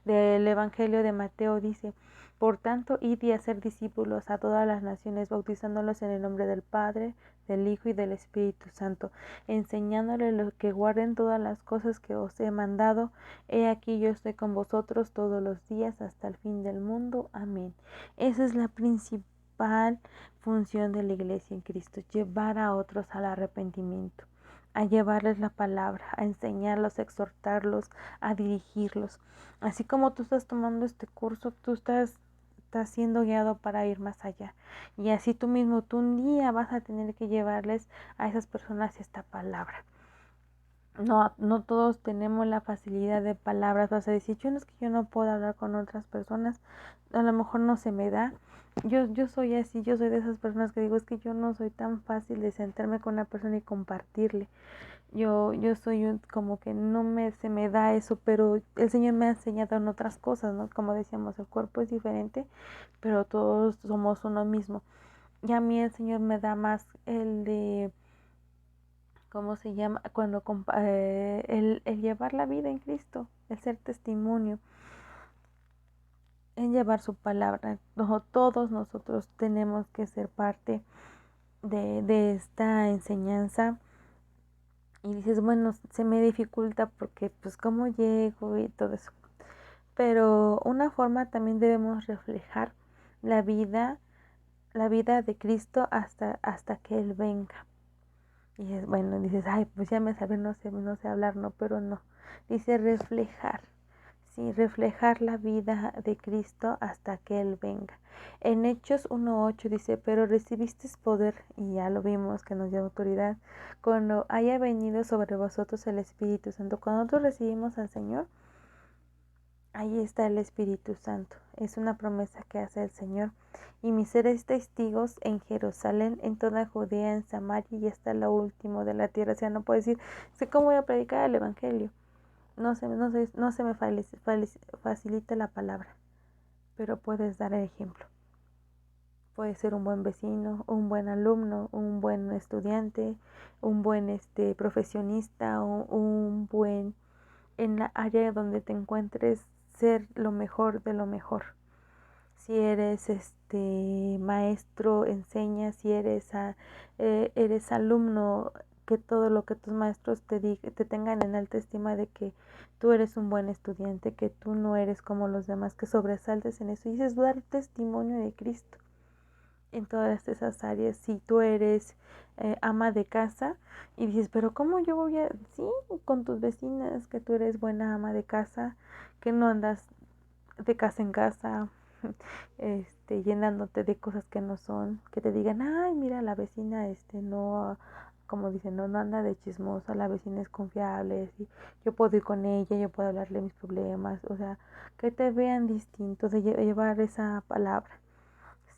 del Evangelio de Mateo dice, por tanto, id y hacer discípulos a todas las naciones, bautizándolos en el nombre del Padre, del Hijo y del Espíritu Santo, enseñándoles lo que guarden todas las cosas que os he mandado. He aquí yo estoy con vosotros todos los días hasta el fin del mundo. Amén. Esa es la principal función de la iglesia en Cristo, llevar a otros al arrepentimiento, a llevarles la palabra, a enseñarlos, a exhortarlos, a dirigirlos. Así como tú estás tomando este curso, tú estás siendo guiado para ir más allá. Y así tú mismo, tú un día vas a tener que llevarles a esas personas esta palabra. No todos tenemos la facilidad de palabras. Vas a decir, yo no es que yo no puedo hablar con otras personas, a lo mejor no se me da. Yo soy así, yo soy de esas personas que digo, es que yo no soy tan fácil de sentarme con una persona y compartirle. Yo soy como que se me da eso, pero el Señor me ha enseñado en otras cosas, ¿no? Como decíamos, el cuerpo es diferente, pero todos somos uno mismo. Y a mí el Señor me da más el de, ¿cómo se llama? El llevar la vida en Cristo, el ser testimonio, el llevar su palabra. Todos nosotros tenemos que ser parte de esta enseñanza. Y dices, bueno, se me dificulta porque pues cómo llego y todo eso. Pero una forma también debemos reflejar la vida de Cristo hasta que Él venga. Y es bueno, dices, ay, pues ya me sabe, no sé hablar, no, pero no. Dice reflejar, sí, reflejar la vida de Cristo hasta que Él venga. En Hechos 1:8 dice, pero recibiste poder, y ya lo vimos que nos dio autoridad, cuando haya venido sobre vosotros el Espíritu Santo. Cuando nosotros recibimos al Señor, ahí está el Espíritu Santo. Es una promesa que hace el Señor. Y mis seres testigos en Jerusalén, en toda Judea, en Samaria y hasta lo último de la tierra. O sea, no puedo decir, sé cómo voy a predicar el Evangelio. No se me facilita la palabra, pero puedes dar el ejemplo. Puedes ser un buen vecino, un buen alumno, un buen estudiante, un buen profesionista, un buen en la área donde te encuentres, ser lo mejor de lo mejor. Si eres maestro, enseña. Si eres alumno, que todo lo que tus maestros te tengan en alta estima de que tú eres un buen estudiante, que tú no eres como los demás, que sobresaltes en eso. Y dices, dar testimonio de Cristo en todas esas áreas. Si tú eres ama de casa y dices, pero ¿cómo yo voy a...? Sí, con tus vecinas, que tú eres buena ama de casa, que no andas de casa en casa, llenándote de cosas que no son, que te digan, ay, mira, la vecina, no, como dicen, no anda de chismosa, la vecina es confiable, ¿sí? Yo puedo ir con ella, yo puedo hablarle mis problemas, o sea, que te vean distintos, de llevar esa palabra,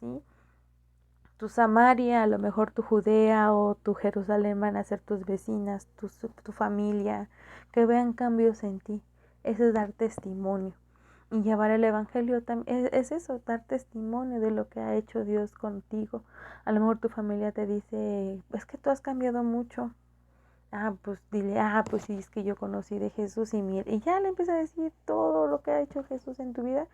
¿sí? Tu Samaria, a lo mejor tu Judea o tu Jerusalén van a ser tus vecinas, tu familia, que vean cambios en ti. Ese es dar testimonio. Y llevar el Evangelio también es eso, dar testimonio de lo que ha hecho Dios contigo. A lo mejor tu familia te dice, es que tú has cambiado mucho. Pues dile, pues sí, es que yo conocí de Jesús y ya le empieza a decir todo lo que ha hecho Jesús en tu vida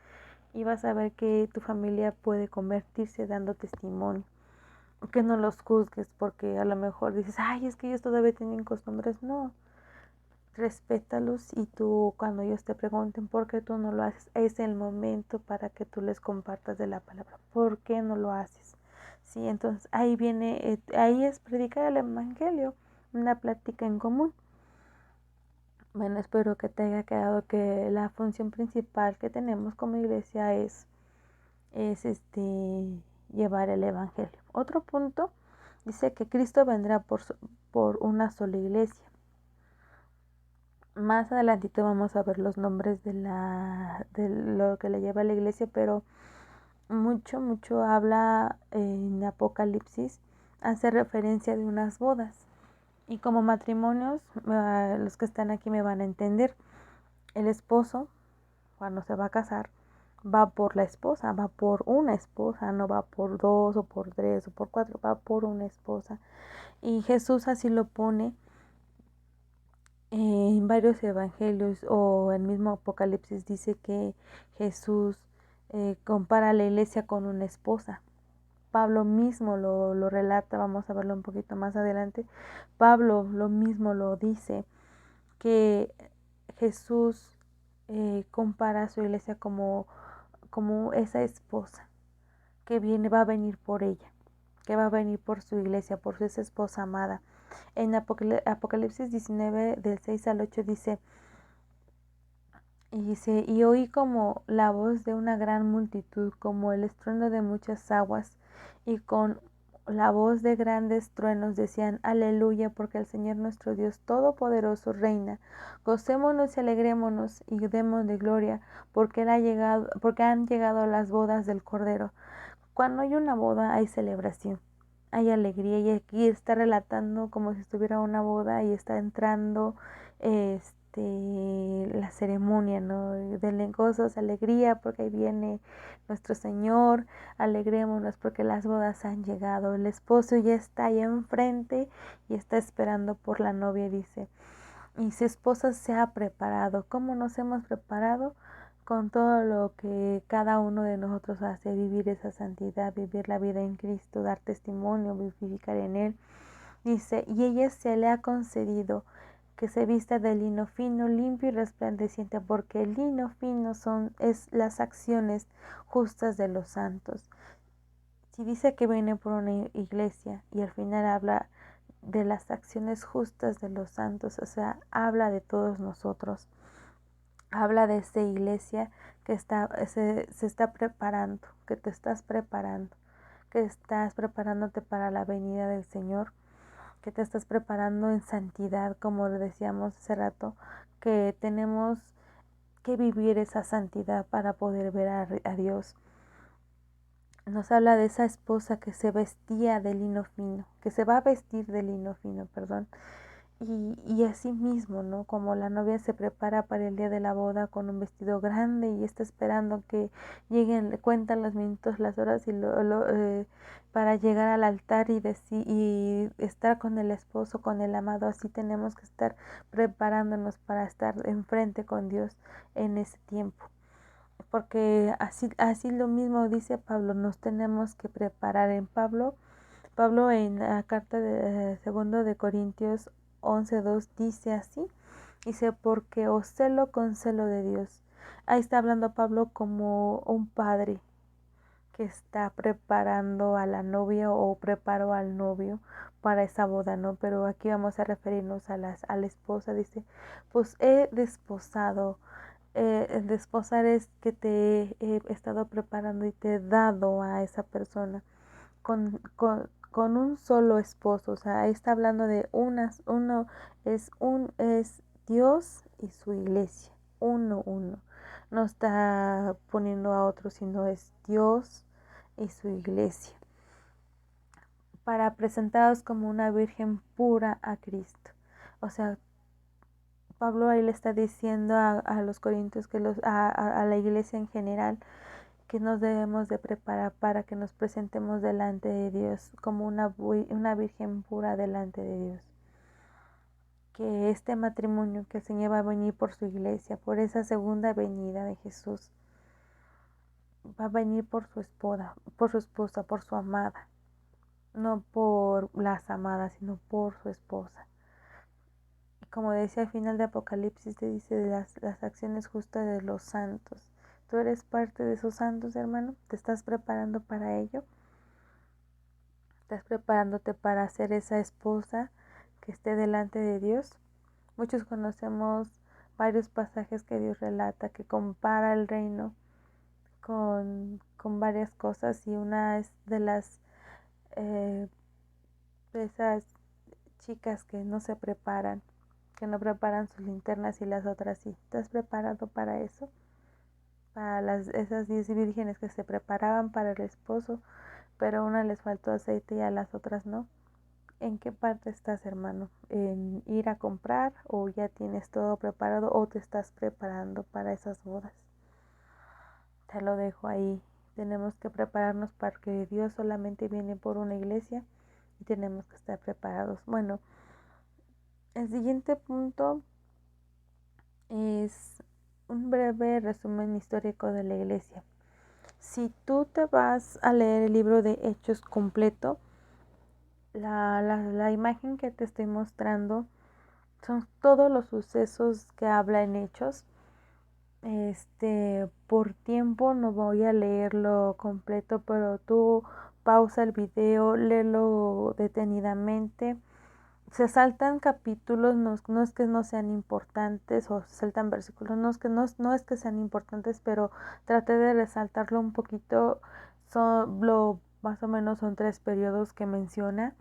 y vas a ver que tu familia puede convertirse dando testimonio. Que no los juzgues porque a lo mejor dices, ay, es que ellos todavía tienen costumbres. No, respétalos y tú cuando ellos te pregunten por qué tú no lo haces, es el momento para que tú les compartas de la palabra. ¿Por qué no lo haces? Sí, entonces ahí es predicar el evangelio, una plática en común. Bueno, espero que te haya quedado que la función principal que tenemos como iglesia es llevar el evangelio. Otro punto dice que Cristo vendrá por una sola iglesia. Más adelantito vamos a ver los nombres de lo que le lleva a la iglesia, pero mucho habla en Apocalipsis, hace referencia de unas bodas. Y como matrimonios, los que están aquí me van a entender. El esposo, cuando se va a casar, va por la esposa, va por una esposa, no va por dos o por tres o por cuatro, va por una esposa. Y Jesús así lo pone en varios evangelios, o el mismo Apocalipsis dice que Jesús compara a la iglesia con una esposa. Pablo mismo lo relata, vamos a verlo un poquito más adelante. Pablo lo mismo lo dice, que Jesús compara a su iglesia como esa esposa que va a venir por ella, que va a venir por su iglesia, por su esa esposa amada. En Apocalipsis 19, del 6 al 8 dice, y oí como la voz de una gran multitud, como el estruendo de muchas aguas, y con la voz de grandes truenos decían, aleluya, porque el Señor nuestro Dios Todopoderoso reina. Gocémonos y alegrémonos y démosle gloria, porque han llegado las bodas del Cordero. Cuando hay una boda hay celebración, hay alegría, y aquí está relatando como si estuviera una boda y está entrando la ceremonia, ¿no? Denle gozos, alegría, porque ahí viene nuestro Señor, alegrémonos porque las bodas han llegado, el esposo ya está ahí enfrente y está esperando por la novia, dice, y su esposa se ha preparado. ¿Cómo nos hemos preparado? Con todo lo que cada uno de nosotros hace, vivir esa santidad, vivir la vida en Cristo, dar testimonio, vivificar en Él. Dice, y ella se le ha concedido que se vista de lino fino, limpio y resplandeciente, porque el lino fino es las acciones justas de los santos. Si dice que viene por una iglesia y al final habla de las acciones justas de los santos, o sea, habla de todos nosotros, habla de esta iglesia que se está preparando, que te estás preparando, que estás preparándote para la venida del Señor, que te estás preparando en santidad, como lo decíamos hace rato, que tenemos que vivir esa santidad para poder ver a Dios. Nos habla de esa esposa que se vestía de lino fino, que se va a vestir de lino fino, perdón. Y así mismo, ¿no? Como la novia se prepara para el día de la boda con un vestido grande y está esperando que lleguen, cuentan los minutos, las horas para llegar al altar y estar con el esposo, con el amado. Así tenemos que estar preparándonos para estar enfrente con Dios en ese tiempo. Porque así lo mismo dice Pablo, nos tenemos que preparar. Pablo en la carta de segundo de Corintios 11:2 dice así, dice, porque os celo con celo de Dios. Ahí está hablando Pablo como un padre que está preparando a la novia o preparó al novio para esa boda, ¿no? Pero aquí vamos a referirnos a la esposa, dice, pues he desposado. El desposar es que te he estado preparando y te he dado a esa persona con un solo esposo. O sea, ahí está hablando de uno es Dios y su iglesia, uno. No está poniendo a otro, sino es Dios y su iglesia, para presentaros como una virgen pura a Cristo. O sea, Pablo ahí le está diciendo a los corintios, a la iglesia en general, que nos debemos de preparar para que nos presentemos delante de Dios como una virgen pura delante de Dios. Que este matrimonio que el Señor va a venir por su iglesia, por esa segunda venida de Jesús, va a venir por su esposa, por su amada, no por las amadas, sino por su esposa. Y como decía al final de Apocalipsis, te dice de las acciones justas de los santos. ¿Tú eres parte de esos santos, hermano? ¿Te estás preparando para ello? ¿Estás preparándote para ser esa esposa que esté delante de Dios? Muchos conocemos varios pasajes que Dios relata, que compara el reino con varias cosas, y una es de esas chicas que no se preparan, que no preparan sus linternas y las otras sí. ¿Estás preparado para eso? Para esas 10 vírgenes que se preparaban para el esposo, pero a una les faltó aceite y a las otras no. ¿En qué parte estás, hermano? ¿En ir a comprar o ya tienes todo preparado o te estás preparando para esas bodas? Te lo dejo ahí. Tenemos que prepararnos porque Dios solamente viene por una iglesia y tenemos que estar preparados. Bueno, el siguiente punto es un breve resumen histórico de la iglesia. Si tú te vas a leer el libro de Hechos completo, la imagen que te estoy mostrando son todos los sucesos que habla en Hechos. Por tiempo no voy a leerlo completo, pero tú pausa el video, léelo detenidamente. Se saltan capítulos, no es que no sean importantes, o se saltan versículos, no es que sean importantes, pero traté de resaltarlo un poquito. Más o menos son 3 periodos que menciona: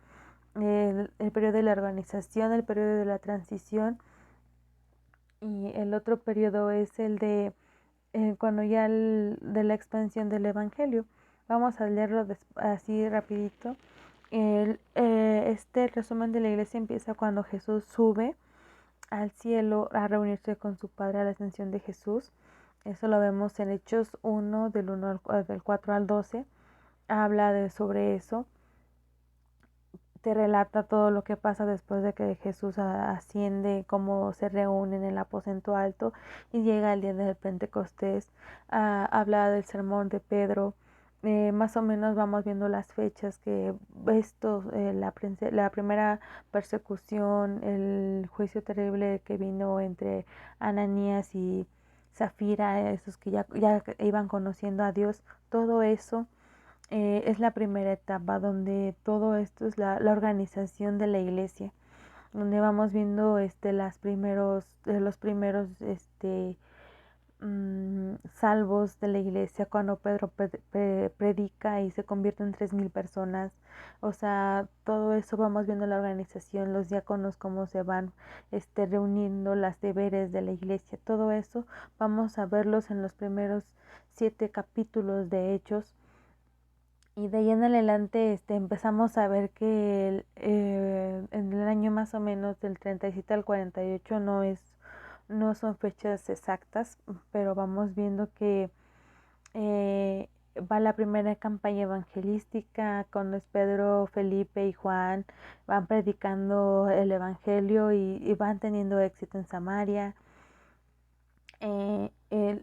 el periodo de la organización, el periodo de la transición, y el otro periodo es el de cuando ya de la expansión del evangelio. Vamos a leerlo así rapidito. Este resumen de la iglesia empieza cuando Jesús sube al cielo a reunirse con su Padre a la ascensión de Jesús. Eso lo vemos en Hechos 1, del 4 al 12. Habla sobre eso. Te relata todo lo que pasa después de que Jesús asciende, cómo se reúnen en el aposento alto y llega el día del Pentecostés. Habla del sermón de Pedro. Más o menos vamos viendo las fechas que la primera persecución, el juicio terrible que vino entre Ananías y Zafira, esos que ya iban conociendo a Dios. Todo eso es la primera etapa donde todo esto es la organización de la iglesia, donde vamos viendo los primeros salvos de la iglesia, cuando Pedro predica y se convierten 3,000 personas. O sea, todo eso vamos viendo la organización, los diáconos cómo se van reuniendo, las deberes de la iglesia, todo eso vamos a verlos en los primeros 7 capítulos de Hechos. Y de ahí en adelante empezamos a ver que en el año más o menos del 37 al 48 no son fechas exactas, pero vamos viendo que va la primera campaña evangelística, cuando es Pedro, Felipe y Juan van predicando el evangelio y van teniendo éxito en Samaria.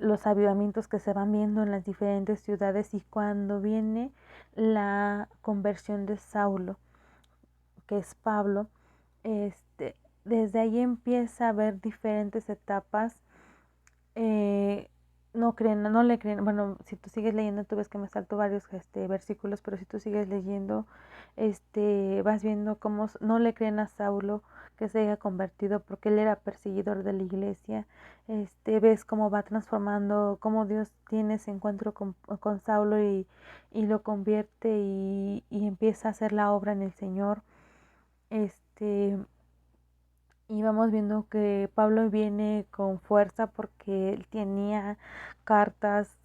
Los avivamientos que se van viendo en las diferentes ciudades, y cuando viene la conversión de Saulo, que es Pablo, desde ahí empieza a haber diferentes etapas. No le creen, bueno, si tú sigues leyendo, tú ves que me salto varios versículos, pero si tú sigues leyendo, vas viendo cómo no le creen a Saulo que se haya convertido, porque él era perseguidor de la iglesia. Ves cómo va transformando, cómo Dios tiene ese encuentro con Saulo y lo convierte y empieza a hacer la obra en el Señor. Y vamos viendo que Pablo viene con fuerza porque él tenía cartas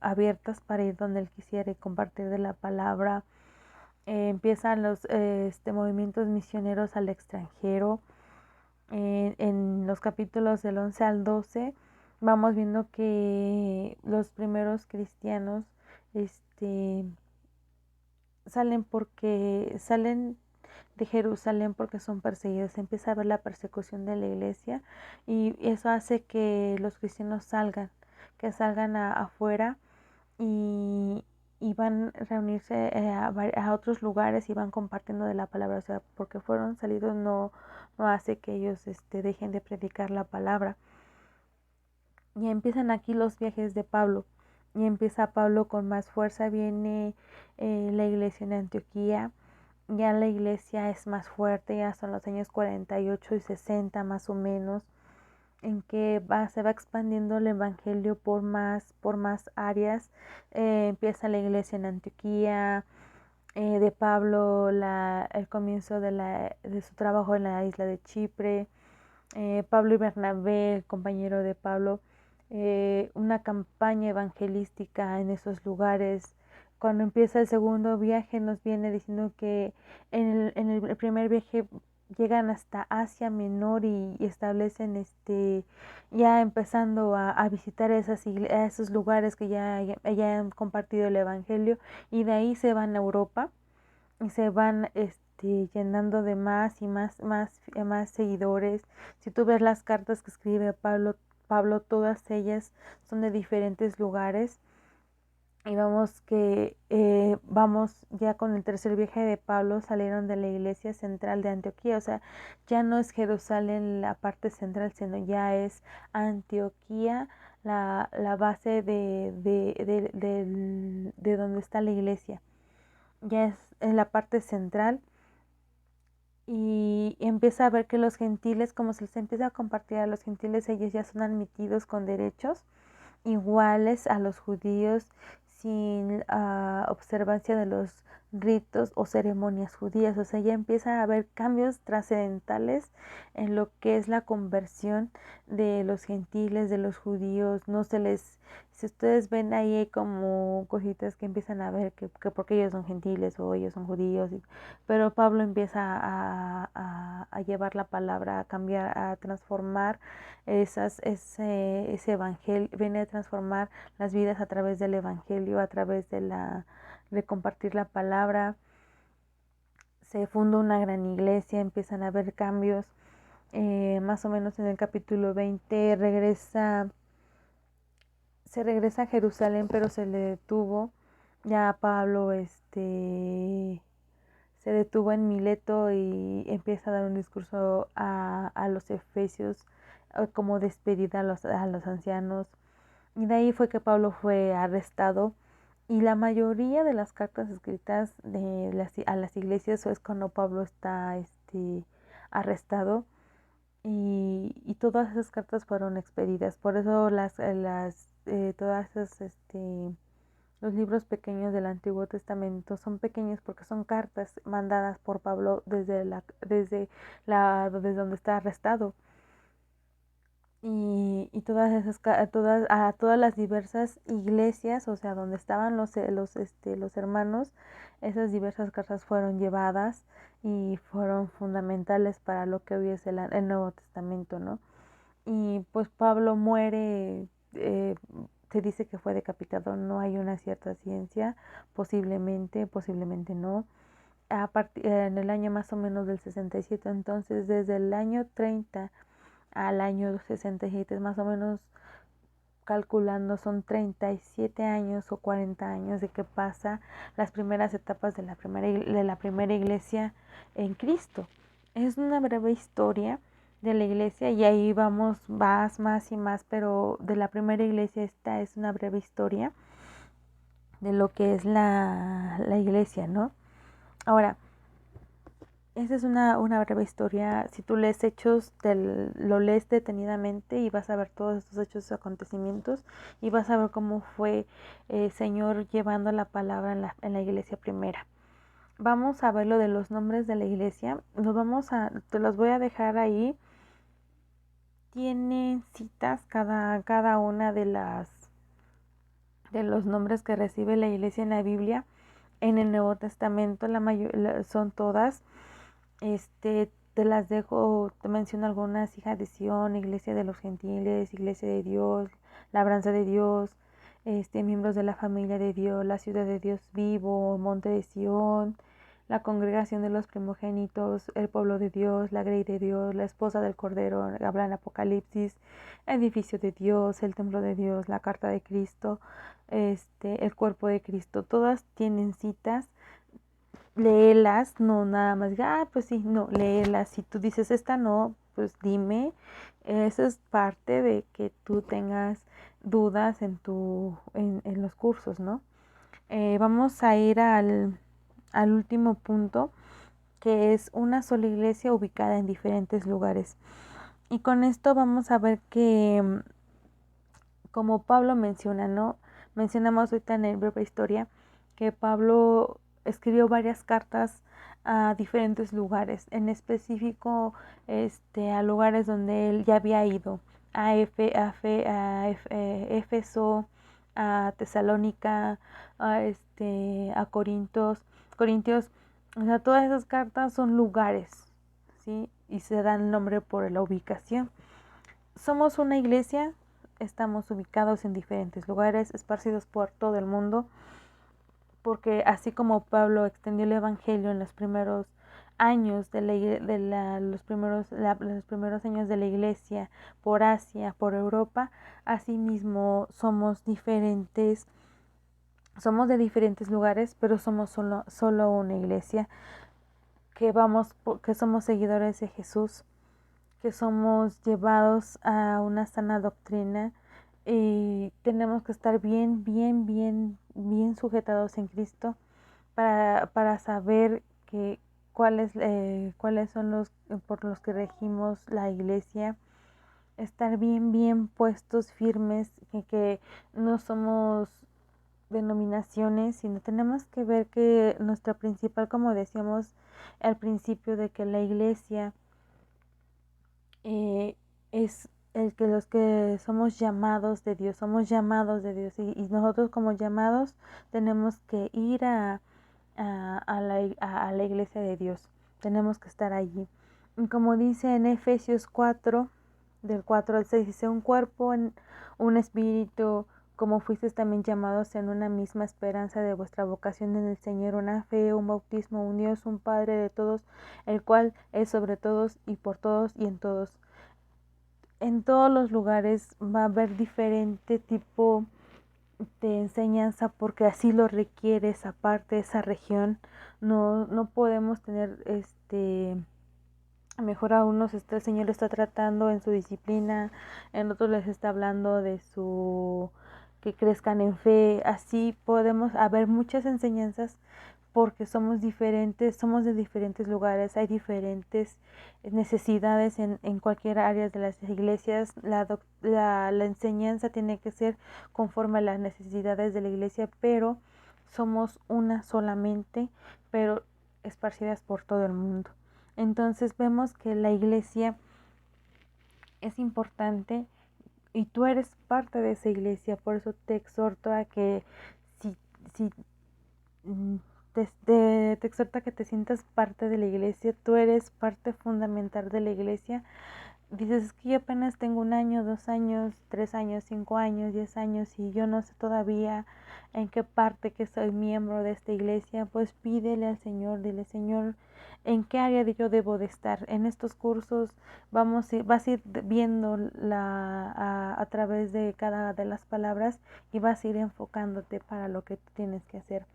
abiertas para ir donde él quisiera y compartir de la palabra. Empiezan los movimientos misioneros al extranjero. En los capítulos del 11 al 12 vamos viendo que los primeros cristianos salen de Jerusalén porque son perseguidos. Se empieza a ver la persecución de la iglesia y eso hace que los cristianos que salgan afuera y van a reunirse a otros lugares y van compartiendo de la palabra. O sea, porque fueron salidos no hace que ellos dejen de predicar la palabra. Y empiezan aquí los viajes de Pablo. Y empieza Pablo con más fuerza. Viene la iglesia en Antioquía. Ya la iglesia es más fuerte, ya son los años 48 y 60 más o menos, en que se va expandiendo el evangelio por más áreas. Empieza la iglesia en Antioquía, de Pablo, el comienzo de su trabajo en la isla de Chipre, Pablo y Bernabé, el compañero de Pablo, una campaña evangelística en esos lugares. Cuando empieza el segundo viaje nos viene diciendo que en el primer viaje llegan hasta Asia Menor y establecen ya empezando a visitar esos lugares que ya han compartido el evangelio, y de ahí se van a Europa y se van llenando de más y más seguidores. Si tú ves las cartas que escribe Pablo, todas ellas son de diferentes lugares. Y vamos ya con el tercer viaje de Pablo, salieron de la iglesia central de Antioquía. O sea, ya no es Jerusalén la parte central, sino ya es Antioquía la base de donde está la iglesia. Ya es en la parte central, y empieza a ver que los gentiles, como se les empieza a compartir a los gentiles, ellos ya son admitidos con derechos iguales a los judíos, sin observancia de los ritos o ceremonias judías. O sea, ya empieza a haber cambios trascendentales en lo que es la conversión de los gentiles, de los judíos. No se les, si ustedes ven ahí hay como cositas que empiezan a ver que porque ellos son gentiles o ellos son judíos, pero Pablo empieza a llevar la palabra, a cambiar, a transformar ese evangelio, viene a transformar las vidas a través del evangelio, a través de compartir la palabra. Se funda una gran iglesia, empiezan a haber cambios. Más o menos en el capítulo 20 se regresa a Jerusalén, pero se le detuvo. Ya Pablo se detuvo en Mileto y empieza a dar un discurso a los efesios, como despedida a los ancianos. Y de ahí fue que Pablo fue arrestado, y la mayoría de las cartas escritas a las iglesias es cuando Pablo está arrestado, y todas esas cartas fueron expedidas. Por eso todas esas los libros pequeños del Antiguo Testamento son pequeños, porque son cartas mandadas por Pablo desde donde está arrestado. Y a todas las diversas iglesias, o sea, donde estaban los hermanos, esas diversas cartas fueron llevadas y fueron fundamentales para lo que hoy es el Nuevo Testamento, ¿no? Y pues Pablo muere, se dice que fue decapitado, no hay una cierta ciencia, posiblemente no. En el año más o menos del 67, entonces desde el año 30 al año 67, más o menos calculando, son 37 años o 40 años de que pasa las primeras etapas de la primera iglesia en Cristo. Es una breve historia de la iglesia, y ahí vamos más y más, pero de la primera iglesia esta es una breve historia de lo que es la iglesia, ¿no? Ahora, esa es una breve historia. Si tú lees Hechos, lo lees detenidamente y vas a ver todos estos hechos y acontecimientos, y vas a ver cómo fue el Señor llevando la palabra en la iglesia primera. Vamos a ver lo de los nombres de la iglesia. Te los voy a dejar ahí. Tienen citas cada una de los nombres que recibe la iglesia en la Biblia. En el Nuevo Testamento son todas. Te las dejo, te menciono algunas: hija de Sión, iglesia de los gentiles, iglesia de Dios, labranza de Dios, miembros de la familia de Dios, la ciudad de Dios vivo, monte de Sión, la congregación de los primogénitos, el pueblo de Dios, la grey de Dios, la esposa del Cordero, habla en Apocalipsis, edificio de Dios, el templo de Dios, la carta de Cristo, el cuerpo de Cristo. Todas tienen citas. Léelas, no nada más diga, pues sí, no, léelas. Si tú dices esta no, pues dime. Eso es parte de que tú tengas dudas en los cursos, ¿no? Vamos a ir al último punto, que es una sola iglesia ubicada en diferentes lugares. Y con esto vamos a ver que, como Pablo menciona, ¿no? Mencionamos ahorita en el breve historia que Pablo escribió varias cartas a diferentes lugares, en específico a lugares donde él ya había ido, a Éfeso, a Tesalónica, a Corintios, o sea, todas esas cartas son lugares, ¿sí? Y se dan nombre por la ubicación. Somos una iglesia, estamos ubicados en diferentes lugares, esparcidos por todo el mundo, porque así como Pablo extendió el evangelio en los primeros años los primeros años de la iglesia por Asia, por Europa, asimismo somos de diferentes lugares, pero somos solo una iglesia que somos seguidores de Jesús, que somos llevados a una sana doctrina y tenemos que estar bien sujetados en Cristo para saber cuáles son los por los que regimos la iglesia, estar bien puestos, firmes, que no somos denominaciones, sino tenemos que ver que nuestra principal, como decíamos al principio, de que la iglesia es el que los que somos llamados de Dios, y nosotros como llamados tenemos que ir a la iglesia de Dios, tenemos que estar allí. Y como dice en Efesios 4, del 4 al 6, dice: un cuerpo, un espíritu, como fuisteis también llamados en una misma esperanza de vuestra vocación en el Señor, una fe, un bautismo, un Dios, un Padre de todos, el cual es sobre todos y por todos y en todos. En todos los lugares va a haber diferente tipo de enseñanza, porque así lo requiere esa parte, esa región. No podemos tener mejor a unos el Señor lo está tratando en su disciplina, en otros les está hablando de su que crezcan en fe. Así podemos haber muchas enseñanzas, porque somos diferentes, somos de diferentes lugares, hay diferentes necesidades en cualquier área de las iglesias. La enseñanza tiene que ser conforme a las necesidades de la iglesia, pero somos una solamente, pero esparcidas por todo el mundo. Entonces vemos que la iglesia es importante y tú eres parte de esa iglesia. Por eso te exhorto a que si te exhorta a que te sientas parte de la iglesia. Tú eres parte fundamental de la iglesia. Dices: es que yo apenas tengo 1 año, 2 años, 3 años, 5 años, 10 años y yo no sé todavía en qué parte que soy miembro de esta iglesia. Pues pídele al Señor, dile: Señor, ¿en qué área yo debo de estar? En estos cursos vas a ir viendo a través de cada de las palabras y vas a ir enfocándote para lo que tú tienes que hacer.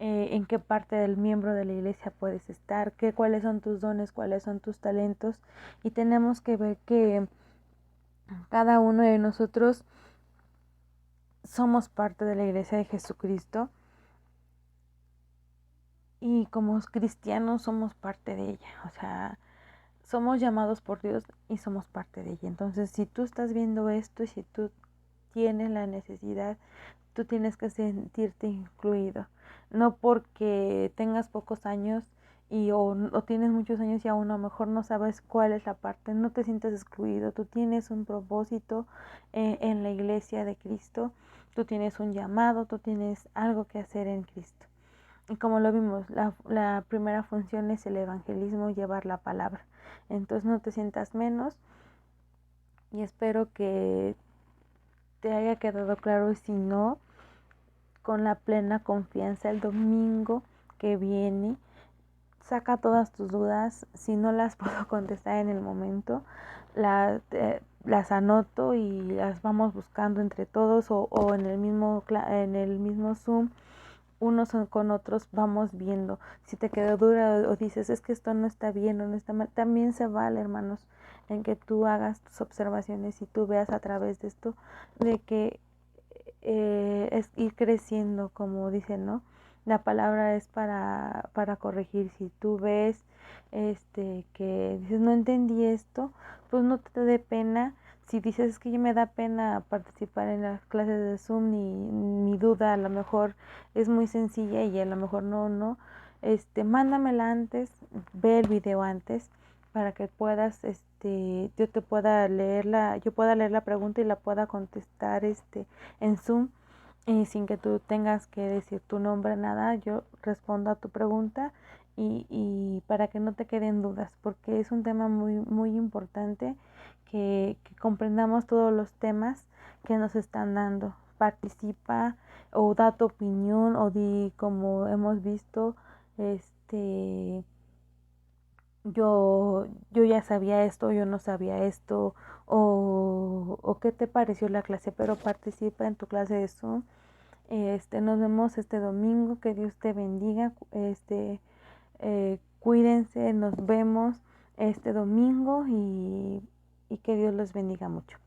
En qué parte del miembro de la iglesia puedes estar, cuáles son tus dones, cuáles son tus talentos. Y tenemos que ver que cada uno de nosotros somos parte de la iglesia de Jesucristo y como cristianos somos parte de ella. O sea, somos llamados por Dios y somos parte de ella. Entonces, si tú estás viendo esto y si tú tienes la necesidad, tú tienes que sentirte incluido. No porque tengas pocos años o tienes muchos años y aún a lo mejor no sabes cuál es la parte, no te sientas excluido. Tú tienes un propósito en la iglesia de Cristo, tú tienes un llamado, tú tienes algo que hacer en Cristo. Y como lo vimos, la primera función es el evangelismo, llevar la palabra. Entonces no te sientas menos y espero que te haya quedado claro, y si no, con la plena confianza, el domingo que viene saca todas tus dudas. Si no las puedo contestar en el momento, las anoto y las vamos buscando entre todos, o en el mismo Zoom, unos con otros vamos viendo. Si te quedó dura o dices: es que esto no está bien o no está mal, también se vale, hermanos, en que tú hagas tus observaciones y tú veas a través de esto de que es ir creciendo, como dicen, ¿no? La palabra es para corregir. Si tú ves que dices: no entendí esto, pues no te dé pena. Si dices: es que yo me da pena participar en las clases de Zoom y mi duda a lo mejor es muy sencilla y a lo mejor no, mándamela antes, ve el video antes para que puedas, yo pueda leer la pregunta y la pueda contestar, en Zoom, y sin que tú tengas que decir tu nombre, nada, yo respondo a tu pregunta y para que no te queden dudas, porque es un tema muy, muy importante que comprendamos todos los temas que nos están dando. Participa o da tu opinión o di como hemos visto, yo ya sabía esto, yo no sabía esto, o qué te pareció la clase, pero participa en tu clase de Zoom. Nos vemos este domingo, que Dios te bendiga, cuídense, nos vemos este domingo y que Dios los bendiga mucho.